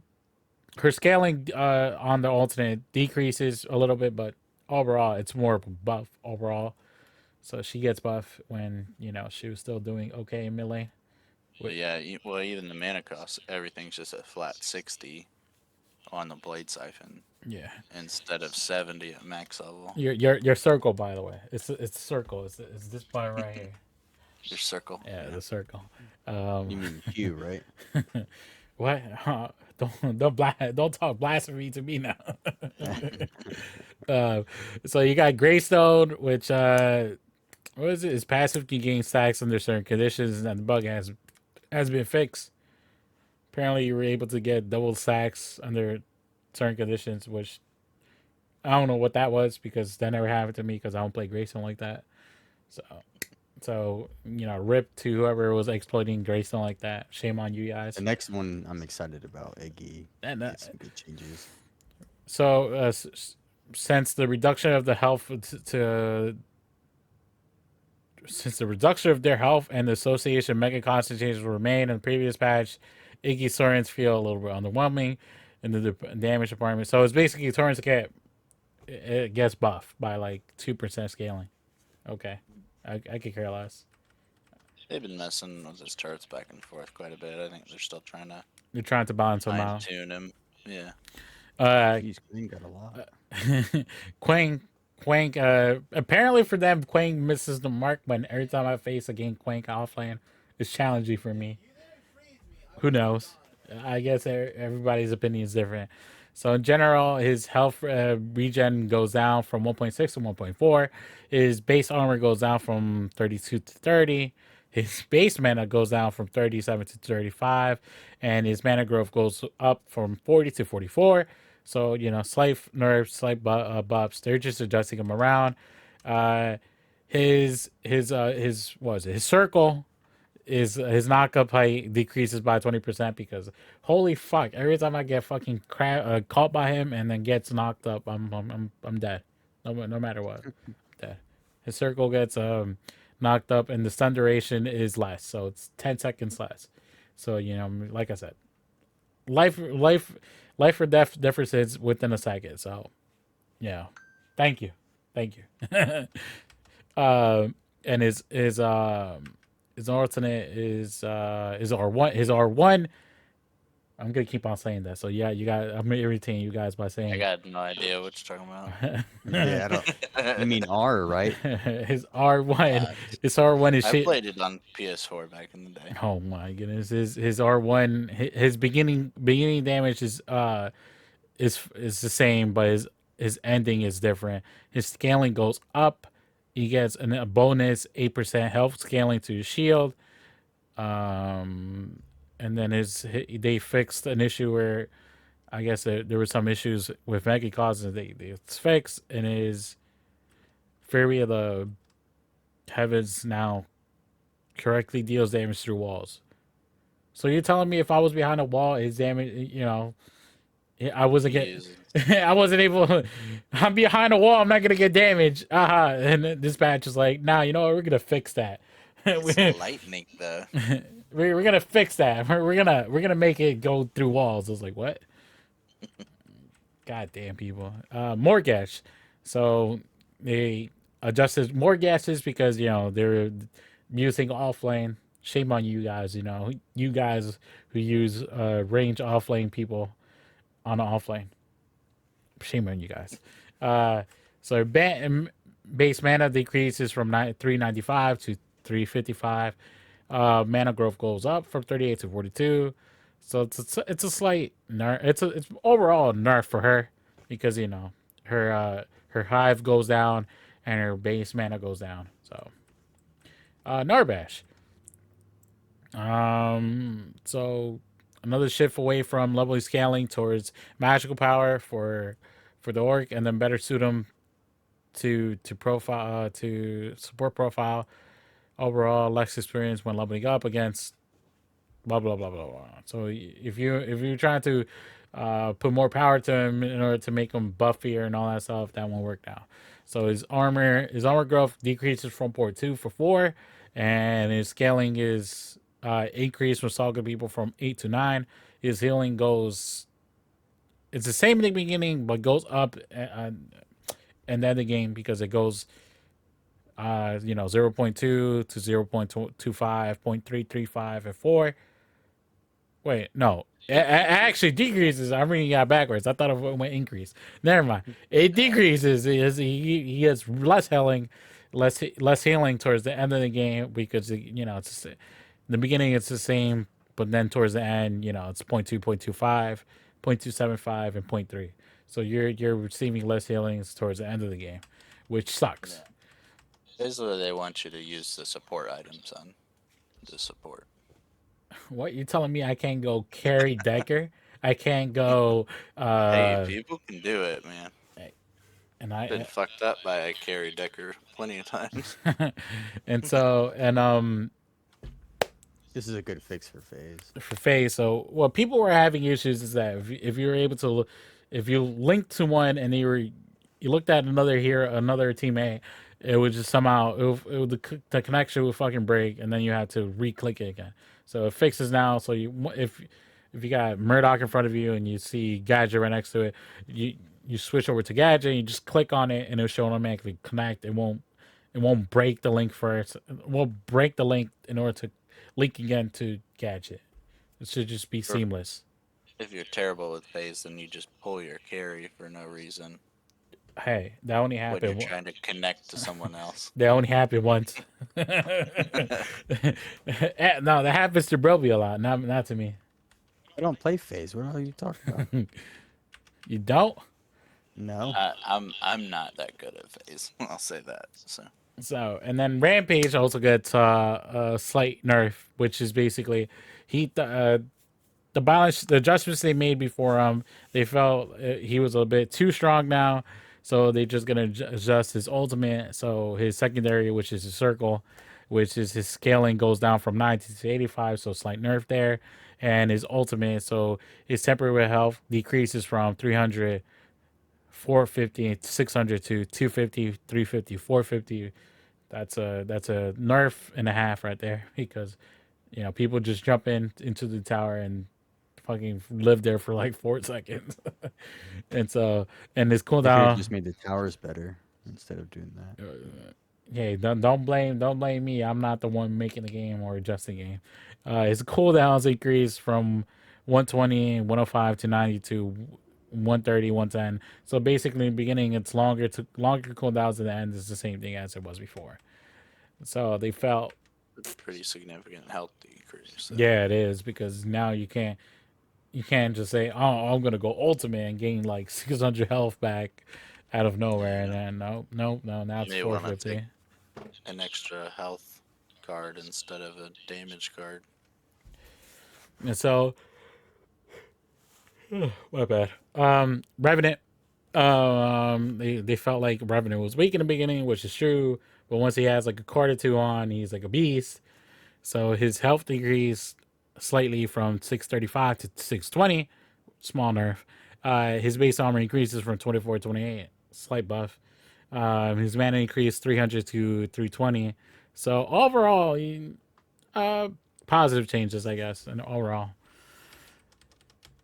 scaling on the alternate decreases a little bit, but overall it's more buff overall. So she gets buff when she was still doing okay in melee. But yeah, well, even the mana cost, everything's just a flat 60 on the Blade Siphon Yeah, instead of 70 at max level. your circle, by the way, it's circle. It's this part right here. Your circle. Yeah, the circle. You mean Q, right? What? Don't talk blasphemy to me now. So you got Greystone, which what is it? It's passive. You gain stacks under certain conditions, and the bug has been fixed. Apparently, you were able to get double stacks under certain conditions, which I don't know what that was because that never happened to me because I don't play Greystone like that. So rip to whoever was exploiting Greystone like that. Shame on you guys. The next one I'm excited about, Eggy. And Some good changes. so since the reduction of the health since the reduction of their health and the association mega constant changes will remain in the previous patch, Iggy Torrents feel a little bit underwhelming in the damage department. So it's basically Torrents gets buffed by like 2% scaling. Okay, I could care less. They've been messing with his turrets back and forth quite a bit. I think they're still trying to You're trying to balance them fine out. tune him. Yeah. Jeez, Queen got a lot. Quang, apparently for them, Quang misses the mark, but every time I face again Quang offlane, it's challenging for me. Who knows? I guess everybody's opinion is different. So in general, his health regen goes down from 1.6 to 1.4. His base armor goes down from 32 to 30. His base mana goes down from 37 to 35, and his mana growth goes up from 40 to 44. So slight nerfs, slight buffs. They're just adjusting him around. Uh, his what was it? His circle is his knockup height decreases by 20% because holy fuck, every time I get fucking caught by him and then gets knocked up, I'm dead. No matter what, I'm dead. His circle gets knocked up and the stun duration is less, so it's 10 seconds less. So like I said, life life or death differences within a second. So yeah, thank you. uh, and his alternate is R1. His R1. I'm gonna keep on saying that. So yeah, I'm irritating you guys by I saying got no idea what you're talking about. Yeah, I don't. You mean R, right? his R1. His R1 is I shit. played it on PS4 back in the day. Oh my goodness. His R1. His beginning damage is the same, but his ending is different. His scaling goes up. He gets a bonus 8% health scaling to his shield. And then they fixed an issue where I guess there were some issues with Mega causes. It's fixed, and his Fury of the Heavens now correctly deals damage through walls. So you're telling me if I was behind a wall, his damage, I wasn't I wasn't able. I'm behind a wall. I'm not gonna get damage. And this patch is like, nah. You know what? We're gonna fix that. It's lightning though. We're gonna fix that. We're gonna make it go through walls. I was like, what? Goddamn people. Mortgage. So they adjusted mortgages because they're using offlane. Shame on you guys. You guys who use range offlane people on the offlane. Shame on you guys. So base mana decreases from 395 to 355. Mana growth goes up from 38 to 42. So it's a slight nerf. It's overall a nerf for her because her hive goes down and her base mana goes down. So Narbash. So another shift away from level scaling towards magical power for the orc, and then better suit them to profile to support profile overall less experience when leveling up against blah blah blah blah blah. So if you're trying to put more power to him in order to make him buffier and all that stuff, that won't work now. So his armor growth decreases from 0.2 for 4, and his scaling is increased from Saga people from 8 to 9. His healing goes, it's the same in the beginning, but goes up and then the game because it goes 0.2 to 0.25, 0.335, and 4. Wait, no. It actually decreases. I'm reading that backwards. I thought it went increase. Never mind. It decreases. He gets less healing, less healing towards the end of the game because it's in the beginning it's the same, but then towards the end, it's 0.2, 0.25, 0.275, and 0.3. So you're receiving less healings towards the end of the game, which sucks. Yeah. Basically, they want you to use the support items on the support. What, you telling me I can't go carry Decker? I can't go. Hey, people can do it, man. And Been fucked up by a carry Decker plenty of times. and so This is a good fix for phase. So what people were having issues is that if you're able to, if you linked to one and you looked at another teammate, it would just somehow the connection would fucking break, and then you had to re-click it again. So it fixes now. So if you got Murdoch in front of you and you see Gadget right next to it, you switch over to Gadget and you just click on it and it'll show automatically connect. It won't It won't break the link first. It won't break the link in order to link again to gadget. It should just be seamless. If you're terrible with phase, then you just pull your carry for no reason. Hey, that only When happened. you're trying to connect to someone else. That only happened once. No, that happens to Broby a lot. Not to me. I don't play phase. What are you talking about? You don't? No. I'm not that good at phase. I'll say that. So, and then Rampage also gets a slight nerf, which is basically the balance, the adjustments they made before they felt he was a bit too strong now, so they're just gonna adjust his ultimate. So his secondary, which is his circle, which is his scaling, goes down from 90 to 85, so slight nerf there. And his ultimate, so his temporary health decreases from 300, 450, 600 to 250, 350, 450. That's a nerf and a half right there, because people just jump into the tower and fucking live there for like 4 seconds. And so, and this They could have cooldown. just made the towers better instead of doing that. Hey, don't blame me. I'm not the one making the game or adjusting the game. His cooldowns increase from 120, 105 to 90 to 130, 110. So basically, in the beginning, it's longer cooldowns, at the end is the same thing as it was before. So they felt Pretty significant health decrease. So. Yeah, it is, because now you can't just say, oh, I'm gonna go ultimate and gain like 600 health back out of nowhere. Yeah. And then no, now it's 450. An extra health card instead of a damage card. And so, my bad. Revenant. They felt like Revenant was weak in the beginning, which is true. But once he has like a card or two on, he's like a beast. So his health decreased slightly from 635 to 620. Small nerf. His base armor increases from 24 to 28. Slight buff. His mana increased 300 to 320. So overall, positive changes, I guess. And overall,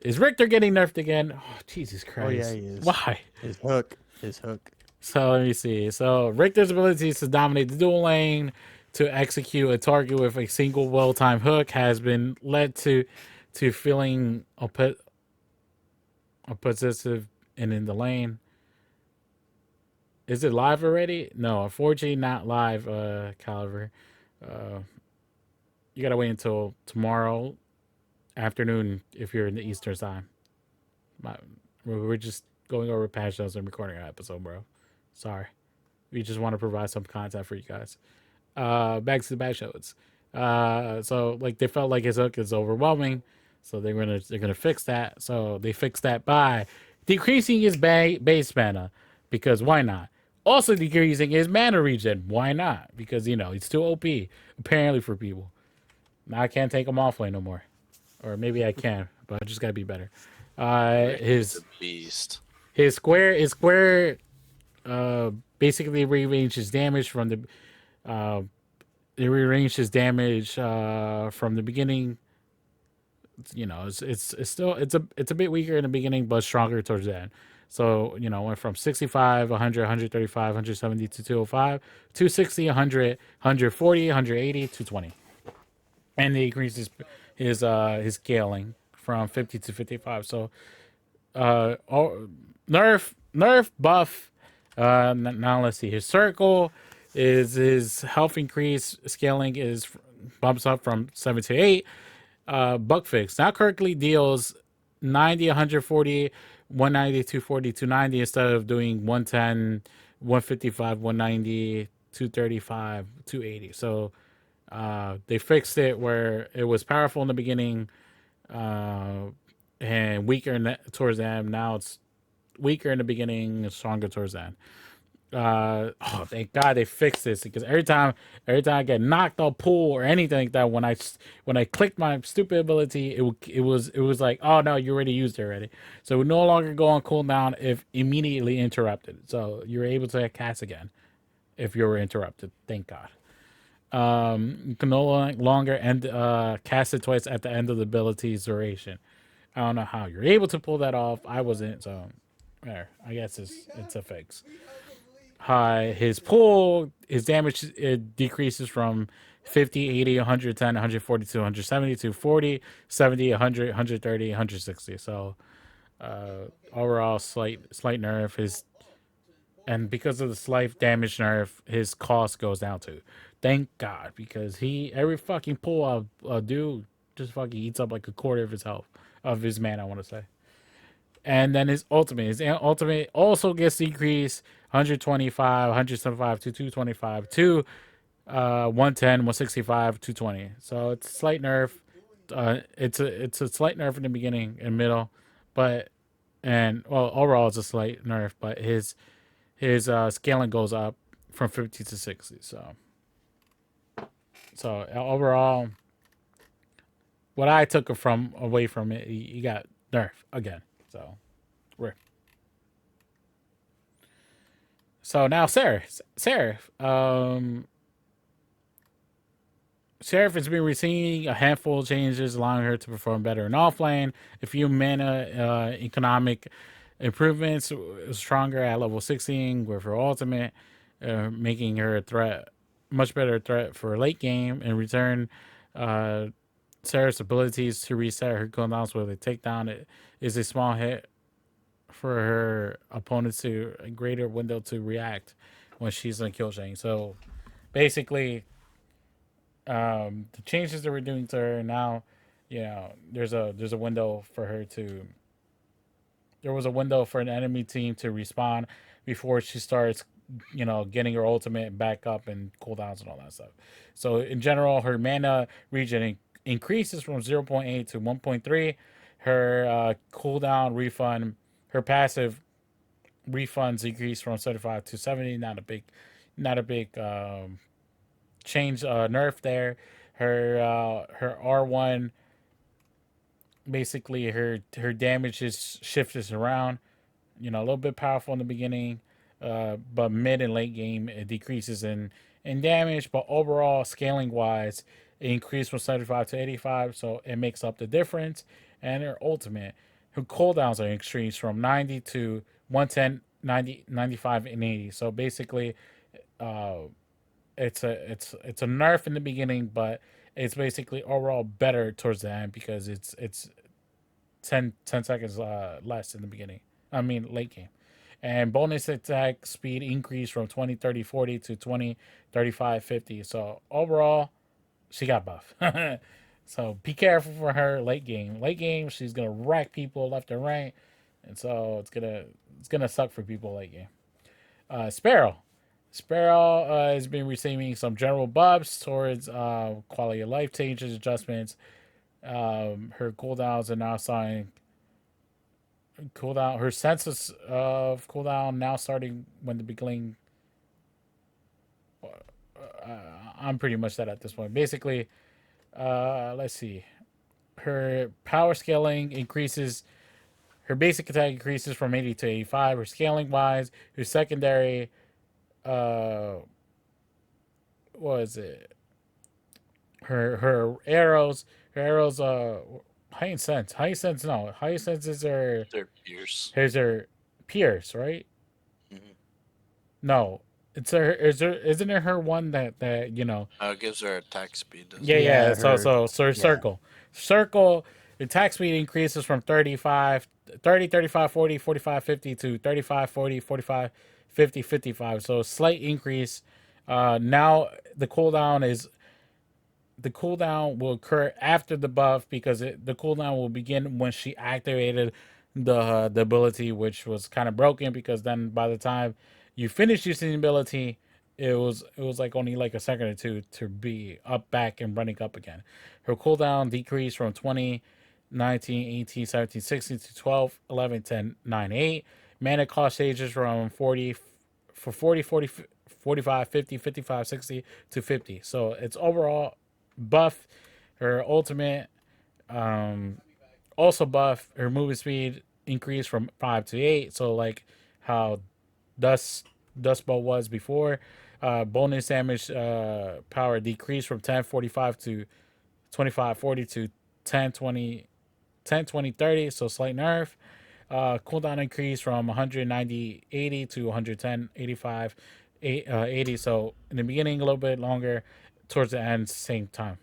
is Richter getting nerfed again? Oh, Jesus Christ! Oh yeah, he is. Why? His hook. So let me see. So Richter's abilities to dominate the dual lane, to execute a target with a single well-timed hook, has been led to feeling possessive and in the lane. Is it live already? No, unfortunately not live, Caliber. You gotta wait until tomorrow afternoon if you're in the Eastern time. We're just going over patch notes and recording an episode, bro. Sorry. We just want to provide some content for you guys. Back to the patch notes. So like they felt like his hook is overwhelming, so they're gonna fix that. So they fixed that by decreasing his base mana, because why not? Also decreasing his mana regen, why not? Because he's too OP apparently for people. Now I can't take him offlane no more, or maybe I can, but I just gotta be better. His beast. His square basically rearranges damage from the from the beginning. It's still it's a bit weaker in the beginning, but stronger towards the end. So went from 65, 100, 135, 170 to 205, 260, 100, 140, 180, 220, and they increased his scaling from 50 to 55. So nerf buff. Now let's see. His circle is his health increase scaling is bumps up from 7 to 8. Bug fix now currently deals 90, 140, 190, 240, 290 instead of doing 110, 155, 190, 235, 280. So they fixed it where it was powerful in the beginning and weaker towards the end. Now it's weaker in the beginning and stronger towards the end. Thank God they fixed this, because every time I get knocked off pool or anything like that, when I clicked my stupid ability, it was like, oh no, you already used it already. So it would no longer go on cooldown if immediately interrupted. So you're able to cast again if you were interrupted. Thank God. You can no longer cast it twice at the end of the ability's duration. I don't know how you're able to pull that off. I wasn't, so there. I guess it's a fix. his pull, his damage it decreases from 50, 80, 110, 142, 170 to 40, 70, 100, 130, 160. So overall slight nerf. His and because of the slight damage nerf, his cost goes down too. Thank God, because he every fucking pull a dude just fucking eats up like a quarter of his health of his mana. I want to say. And then his ultimate also gets decreased 125, 175 to 225 to 110, 165, 220. So it's a slight nerf. It's a slight nerf in the beginning and middle, but and well overall it's a slight nerf, but his scaling goes up from 50 to 60. So overall, what I took from away from it, he got nerf again. So we're so now Seraph. Seraph has been receiving a handful of changes, allowing her to perform better in offlane. A few mana economic improvements, stronger at level 16 with her ultimate, making her a threat, much better threat for late game. In return, uh, Seraph's abilities to reset her cooldowns with a takedown is a small hit for her opponents to a greater window to react when she's in kill chain. So basically, the changes that we're doing to her now, there's a window for her to. There was a window for an enemy team to respawn before she starts, getting her ultimate back up and cooldowns and all that stuff. So in general, her mana regen increases from 0.8 to 1.3. Her cooldown refund, her passive refunds increase from 75 to 70. Not a big change nerf there. Her R1 basically her damage is shifted around. A little bit powerful in the beginning, but mid and late game it decreases in damage. But overall, scaling wise, it increased from 75 to 85, so it makes up the difference. And her ultimate, her cooldowns are increased from 90 to 110, 90, 95, and 80. So basically, uh, it's a nerf in the beginning, but it's basically overall better towards the end because it's 10 seconds less in the beginning. I mean, late game. And bonus attack speed increased from 20, 30, 40 to 20, 35, 50. So overall, she got buff. So be careful for her late game. Late game, she's gonna rack people left and right, and so it's gonna suck for people late game. Sparrow. Sparrow has been receiving some general buffs towards quality of life changes, adjustments. Her cooldowns are now starting cooldown. Her senses of cooldown now starting when the beginning. I'm pretty much that at this point. Basically, let's see. Her power scaling increases. Her basic attack increases from 80 to 85. Her scaling wise, her secondary, uh, what is it? Her arrows. Her arrows. Heightened sense. Heightened sense. No. Heightened sense is her. They're pierce. Here's her pierce, right? Mm-hmm. No, it's her. Isn't it her one that It gives her attack speed. Doesn't Yeah, it? yeah. Yeah, So her yeah. circle. The attack speed increases from 35, 30, 35, 40, 45, 50 to 35, 40, 45, 50, 55. So a slight increase. Now the cooldown will occur after the buff because the cooldown will begin when she activated the ability, which was kind of broken because then by the time you finish using the ability, it was like only like a second or two to be up back and running up again. Her cooldown decreased from 20, 19, 18, 17, 16 to 12, 11, 10, 9, 8. Mana cost changes from 40 for 40, 40, 45, 50, 55, 60 to 50. So it's overall buff. Her ultimate also buff. Her movement speed increased from 5 to 8. So like how Dust Bowl was before. Bonus damage power decreased from 1045 to 2540 to 1020 10 20 30. So slight nerf. Cooldown increase from 190 80 to 110 85 80. So in the beginning a little bit longer, towards the end same time.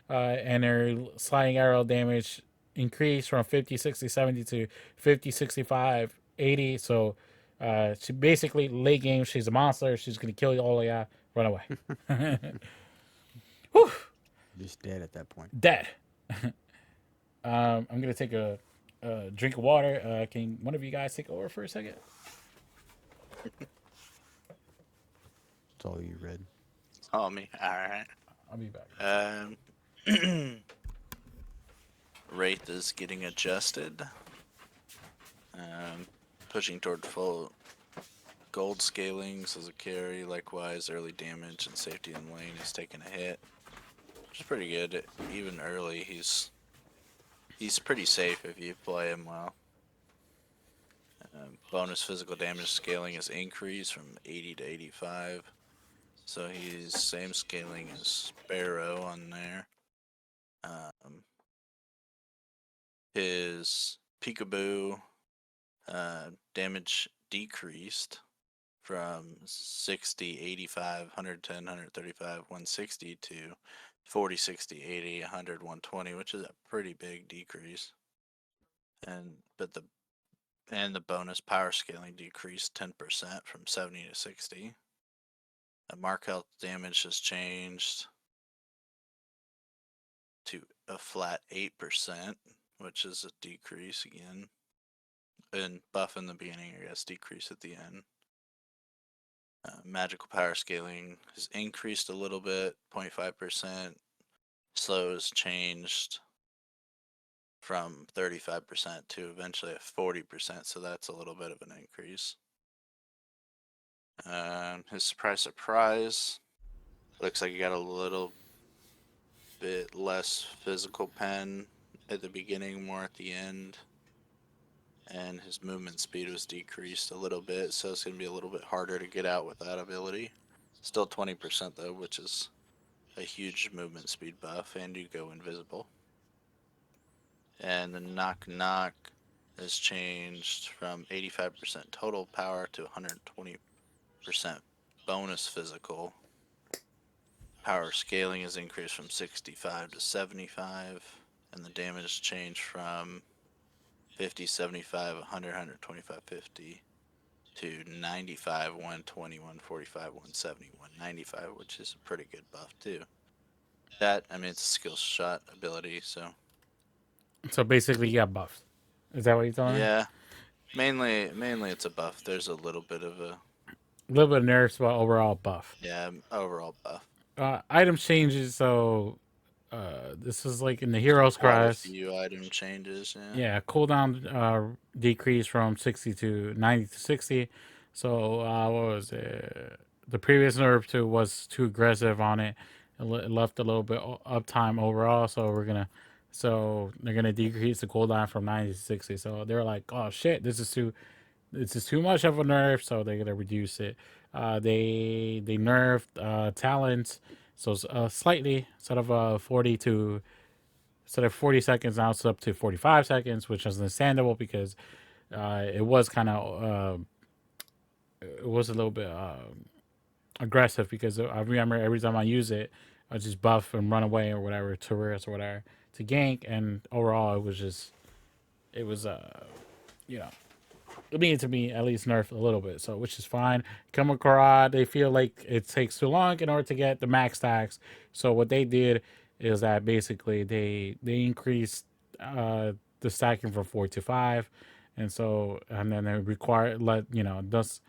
And her sliding arrow damage increased from 50 60 70 to 50 65 80. So she basically late game, she's a monster. She's gonna kill you all. Yeah, run away. Whew, Just dead at that point. dead. I'm gonna take a drink of water. Can one of you guys take over for a second? That's all you read. Oh, me. All right. I'll be back. Wraith is getting adjusted. Pushing toward full gold scalings as a carry. Likewise, early damage and safety in lane is taking a hit, which is pretty good. Even early, he's pretty safe if you play him well. Bonus physical damage scaling is increased from 80 to 85. So he's same scaling as Sparrow on there. His Peekaboo damage decreased from 60, 85, 110, 135, 160 to 40, 60, 80, 100, 120, which is a pretty big decrease. But the bonus power scaling decreased 10% from 70 to 60. Mark health damage has changed to a flat 8%, which is a decrease again. And buff in the beginning, I guess, decrease at the end. Magical power scaling has increased a little bit, 0.5%. Slow has changed from 35% to eventually a 40%, so that's a little bit of an increase. His surprise, looks like he got a little bit less physical pen at the beginning, more at the end. And his movement speed was decreased a little bit, so it's going to be a little bit harder to get out with that ability. Still 20% though, which is a huge movement speed buff, and you go invisible. And the knock has changed from 85% total power to 120% bonus physical. Power scaling is increased from 65 to 75, and the damage changed from 50, 75, 100, 125, 50 to 95, 120, 145, 170, 195, which is a pretty good buff too. That, I mean, it's a skill shot ability, so. So basically, you got buffed. Is that what you're telling me? Yeah, mainly it's a buff. There's a little bit of a little bit of nerfs, but overall buff. overall buff. Item changes. So this is like in the Heroes Quite a class. few item changes. Yeah, cooldown decrease from 60 to 90 to 60. So what was it? The previous nerf to was too aggressive on it. It left a little bit uptime overall. So they're gonna decrease the cooldown from 90 to 60. So they're like, oh shit, this is too much of a nerf. So they're gonna reduce it. They nerfed talents. So slightly, instead of 40 seconds, now it's up to 45 seconds, which is understandable because it was kind of it was a little bit aggressive because I remember every time I use it, I just buff and run away or whatever, turrets or whatever to gank, and overall it was you know it needed to be at least nerfed a little bit, so which is fine. Kamakura, they feel like it takes too long in order to get the max stacks, so what they did is that basically they increased the stacking from 4 to 5, and then it does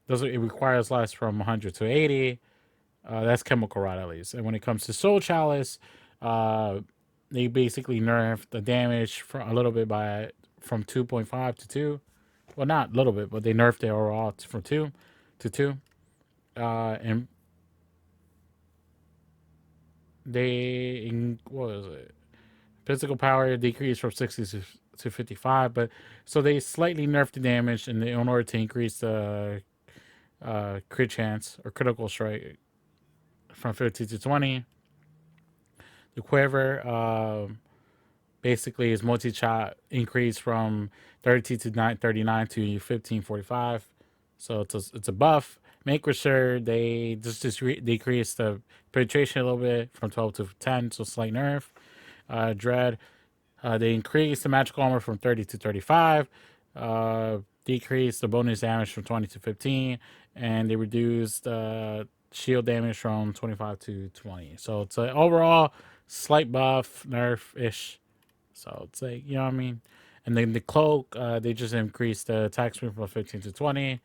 it requires less from 100 to 80. That's Chemical Rod at least. And when it comes to Soul Chalice, uh, they basically nerfed the damage from a little bit from 2.5 to 2. Well, not a little bit, but they nerfed it overall from 2 to 2. And what was it? Physical power decreased from 60 to 55, but so they slightly nerfed the damage in order to increase the crit chance or critical strike from 50 to 20. The quiver, Basically, his multi shot increased from 32 to 39 to 1545. So it's a buff. Make sure they decrease the penetration a little bit from 12 to 10, so slight nerf. Dread, they increased the magical armor from 30 to 35, decreased the bonus damage from 20 to 15, and they reduced shield damage from 25 to 20. So it's an overall slight buff, nerf ish. So it's like, you know what I mean? And then the cloak, they just increased the attack speed from 15 to 20.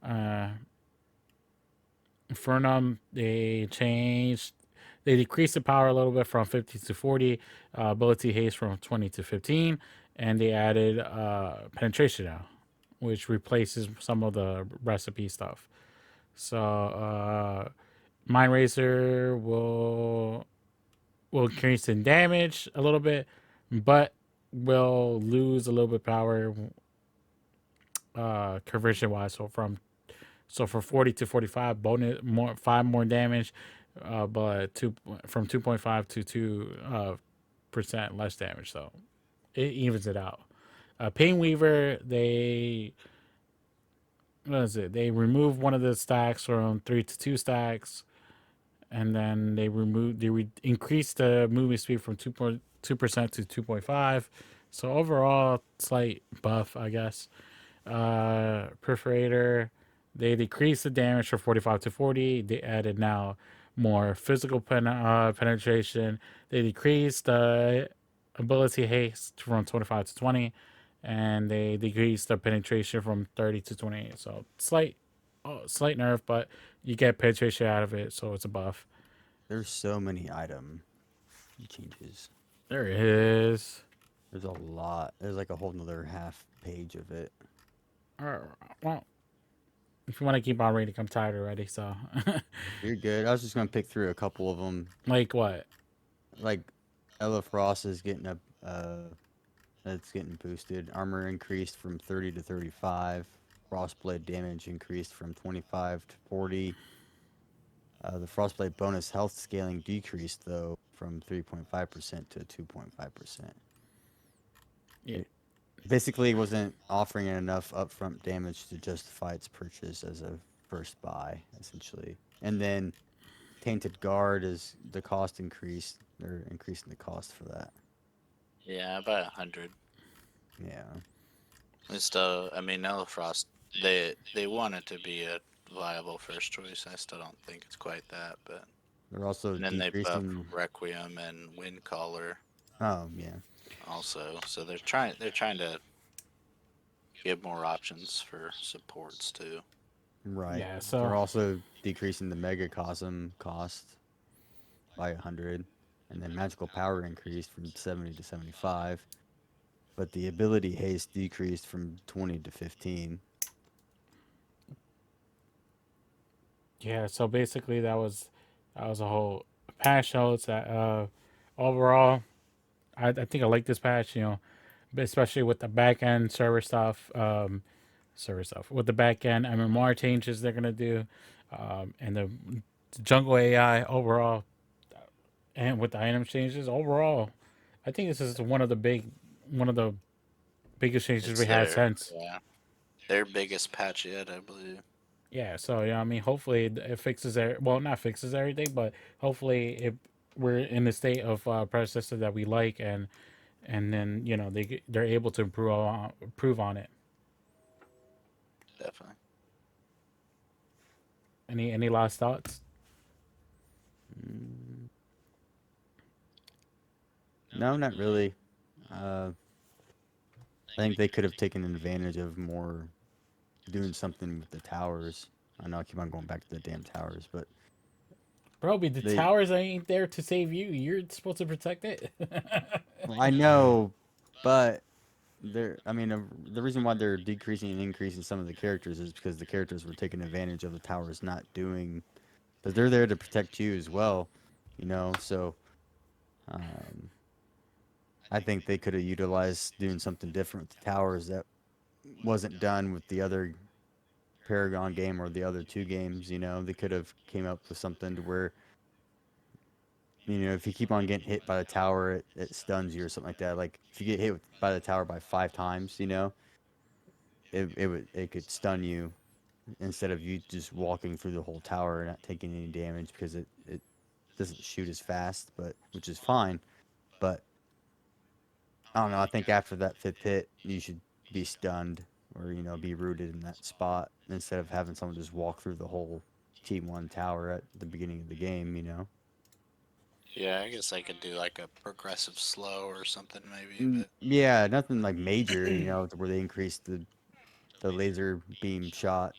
Uh, Infernum, they decreased the power a little bit from 50 to 40, ability haste from 20 to 15, and they added penetration now, which replaces some of the recipe stuff. So, Mind Razor will increase in damage a little bit, but will lose a little bit power conversion wise. So for 40 to 45 bonus more 5 more damage, but two from 2.5 to 2% less damage. So it evens it out. Pain Weaver, they what is it? They remove one of the stacks from 3 to 2 stacks, and then increase the movement speed from 2% to 2.5. So overall, slight buff, I guess. Perforator, they decreased the damage from 45 to 40. They added now more physical penetration. They decreased the ability haste from 25 to 20, and they decreased the penetration from 30 to 28. So slight nerf, but you get penetration out of it, so it's a buff. There's so many item changes. There it is. There's a lot. There's like a whole nother half page of it. Well, if you want to keep on reading, I'm tired already. So, You're good. I was just gonna pick through a couple of them. like what? Like Ella Frost is getting a that's getting boosted. Armor increased from 30 to 35. Frostblade damage increased from 25 to 40. The Frostblade bonus health scaling decreased though from 3.5% to 2.5%. Yeah. It basically wasn't offering enough upfront damage to justify its purchase as a first buy, essentially. And then Tainted Guard is the cost increased. They're increasing the cost for that. Yeah, about 100. Yeah. It's still, I mean, Elfrost, they want it to be a viable first choice. I still don't think it's quite that, but They're also and then they buff decreasing. Requiem and Windcaller Oh yeah. also. So they're trying to give more options for supports too. Right. Yeah. So They're also decreasing the Megacosm cost by 100, and then magical power increased from 70 to 75, but the ability haste decreased from 20 to 15. yeah. So basically, that was a whole patch notes. That overall, I think I like this patch. You know, especially with the back end server stuff with the back end MMR changes they're gonna do, and the jungle AI overall, and with the item changes overall, I think this is one of the biggest changes It's we had their since. yeah their biggest patch yet, I believe. Yeah, so yeah, I mean, hopefully it fixes well, not fixes everything, but hopefully we're in the state of predecessor that we like, and then they're able to improve on it. Definitely. Any last thoughts? Mm, no, not really. Uh, I think they could have taken advantage of more doing something with the towers. I know I keep on going back to the damn towers, but Bro, but the they. towers ain't there to save you. You're supposed to protect it. Well, I know, but they're. I mean, the reason why they're decreasing and increasing some of the characters is because the characters were taking advantage of the towers not doing, because they're there to protect you as well, you know. So, um, I think they could have utilized doing something different with the towers that wasn't done with the other Paragon game or the other two games. You know, they could have came up with something to where if you keep on getting hit by the tower, it stuns you or something like that. Like if you get hit by the tower by 5 times, it could stun you instead of you just walking through the whole tower and not taking any damage because it doesn't shoot as fast, but which is fine. But I don't know. I think after that fifth hit, you should be stunned or be rooted in that spot instead of having someone just walk through the whole T1 tower at the beginning of the game. Yeah, I guess I could do like a progressive slow or something maybe, but Yeah, nothing like major, to where they increase the laser beam shot.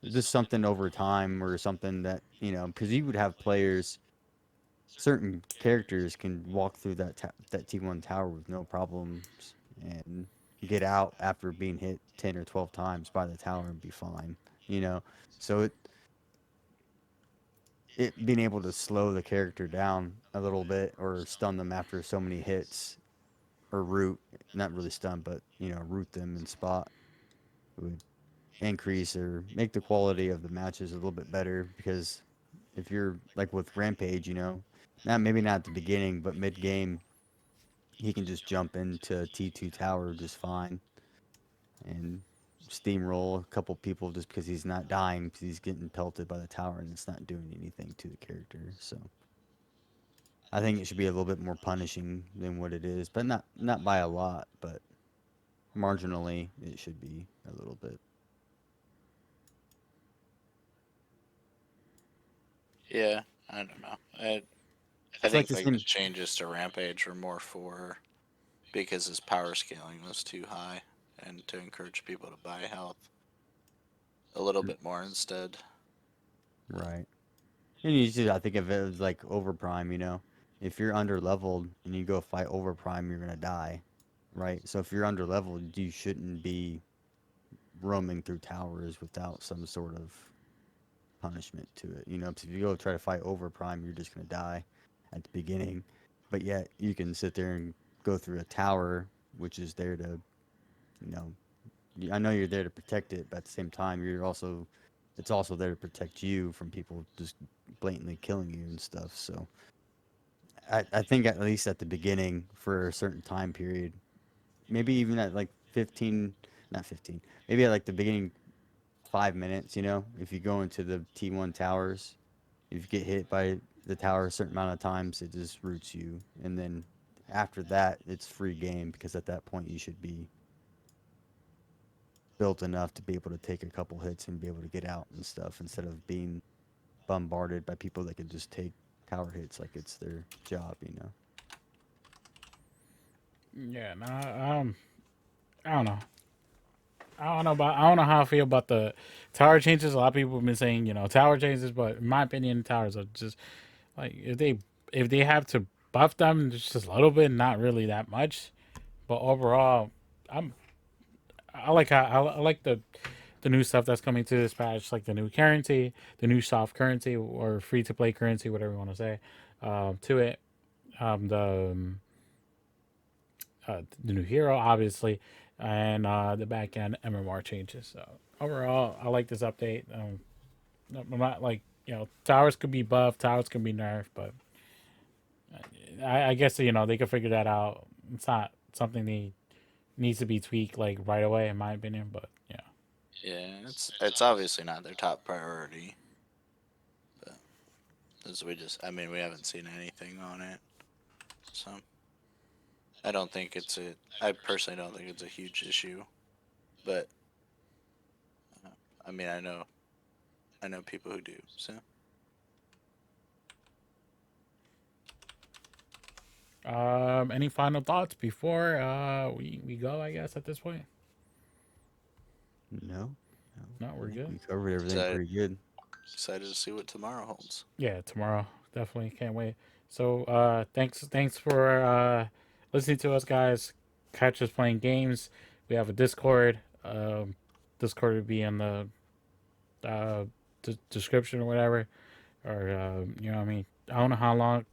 Just something over time or something that, because you would have players, certain characters can walk through that T1 tower with no problems and get out after being hit 10 or 12 times by the tower and be fine, you know. So it being able to slow the character down a little bit or stun them after so many hits or root, not really stun, but root them in spot would increase or make the quality of the matches a little bit better because if you're like with Rampage, not maybe not at the beginning, but mid game, he can just jump into T2 tower just fine and steamroll a couple people just because he's not dying because he's getting pelted by the tower and it's not doing anything to the character. So I think it should be a little bit more punishing than what it is, but not by a lot, but marginally it should be a little bit. yeah, I don't know. I It's like think the like the same. changes to Rampage were more for because his power scaling was too high and to encourage people to buy health a little bit more instead. But Right. And you should, I think of it as like Overprime. If you're under leveled and you go fight Overprime, you're gonna die, right? So if you're under leveled, you shouldn't be roaming through towers without some sort of punishment to it. 'Cause if you go try to fight Overprime, you're just gonna die at the beginning. But yet you can sit there and go through a tower, which is there to, you know, I know you're there to protect it, but at the same time, it's also there to protect you from people just blatantly killing you and stuff. So I think at least at the beginning for a certain time period, maybe even at like 15, not 15, maybe at like the beginning 5 minutes, if you go into the T1 towers, if you get hit by the tower a certain amount of times, it just roots you. And then after that, it's free game because at that point you should be built enough to be able to take a couple hits and be able to get out and stuff instead of being bombarded by people that can just take tower hits like it's their job. Yeah, no, I don't know. I don't know how I feel about the tower changes. A lot of people have been saying, tower changes, but in my opinion, towers are just like if they have to buff them just a little bit, not really that much. But overall, I'm I like how I like the new stuff that's coming to this patch, like the new currency, the new soft currency or free to play currency, whatever you want to say, to it. The new hero, obviously, and the backend MMR changes. So overall, I like this update. I'm not like towers could be buffed, towers can be nerfed, but I guess they could figure that out. It's not something that needs to be tweaked like right away, in my opinion. But yeah. yeah, it's obviously not their top priority, but as I mean, we haven't seen anything on it, so I personally don't think it's a huge issue, but uh, I mean, I know people who do, so. Any final thoughts before we go? I guess at this point, No, no, no, I we're think good. we covered everything Excited, pretty good. excited to see what tomorrow holds. Yeah, tomorrow definitely can't wait. So thanks for listening to us, guys. Catch us playing games. We have a Discord. Discord would be in the uh, description or whatever. Or what I mean. I don't know how long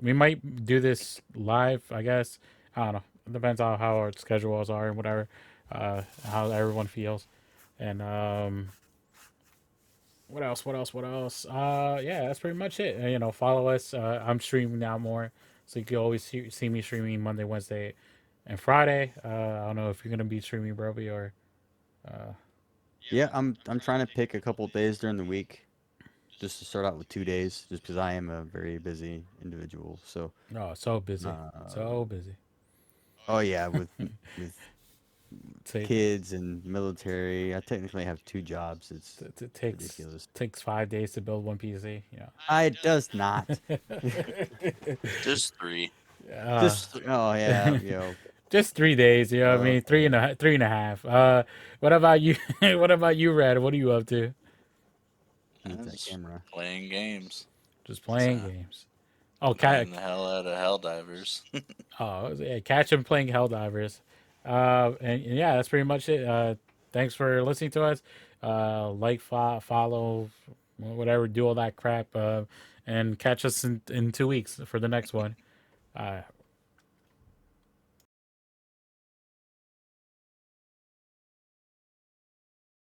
we might do this live. I guess I don't know. It depends on how our schedules are and whatever. How everyone feels, and What else? What else? What else? Yeah, that's pretty much it. Follow us. I'm streaming now more, so you can always see me streaming Monday, Wednesday, and Friday. I don't know if you're gonna be streaming, Broby, or uh, Yeah, I'm trying to pick a couple days during the week, just to start out with 2 days, just because I am a very busy individual. So, no, so busy, uh, so busy. oh yeah, with Take kids and military, I technically have two jobs. It's it takes ridiculous. 5 days to build one PC. It does not. Just three. uh, Just oh yeah, just 3 days. I mean, okay. three and a half. What about you? What about you, Red? What are you up to? That's I'm that just camera. playing games. Just Just playing games. Oh, annoying the hell out of Helldivers. yeah, catch him playing Helldivers. And yeah, that's pretty much it. Thanks for listening to us. Like, follow, whatever, do all that crap. And catch us in 2 weeks for the next one.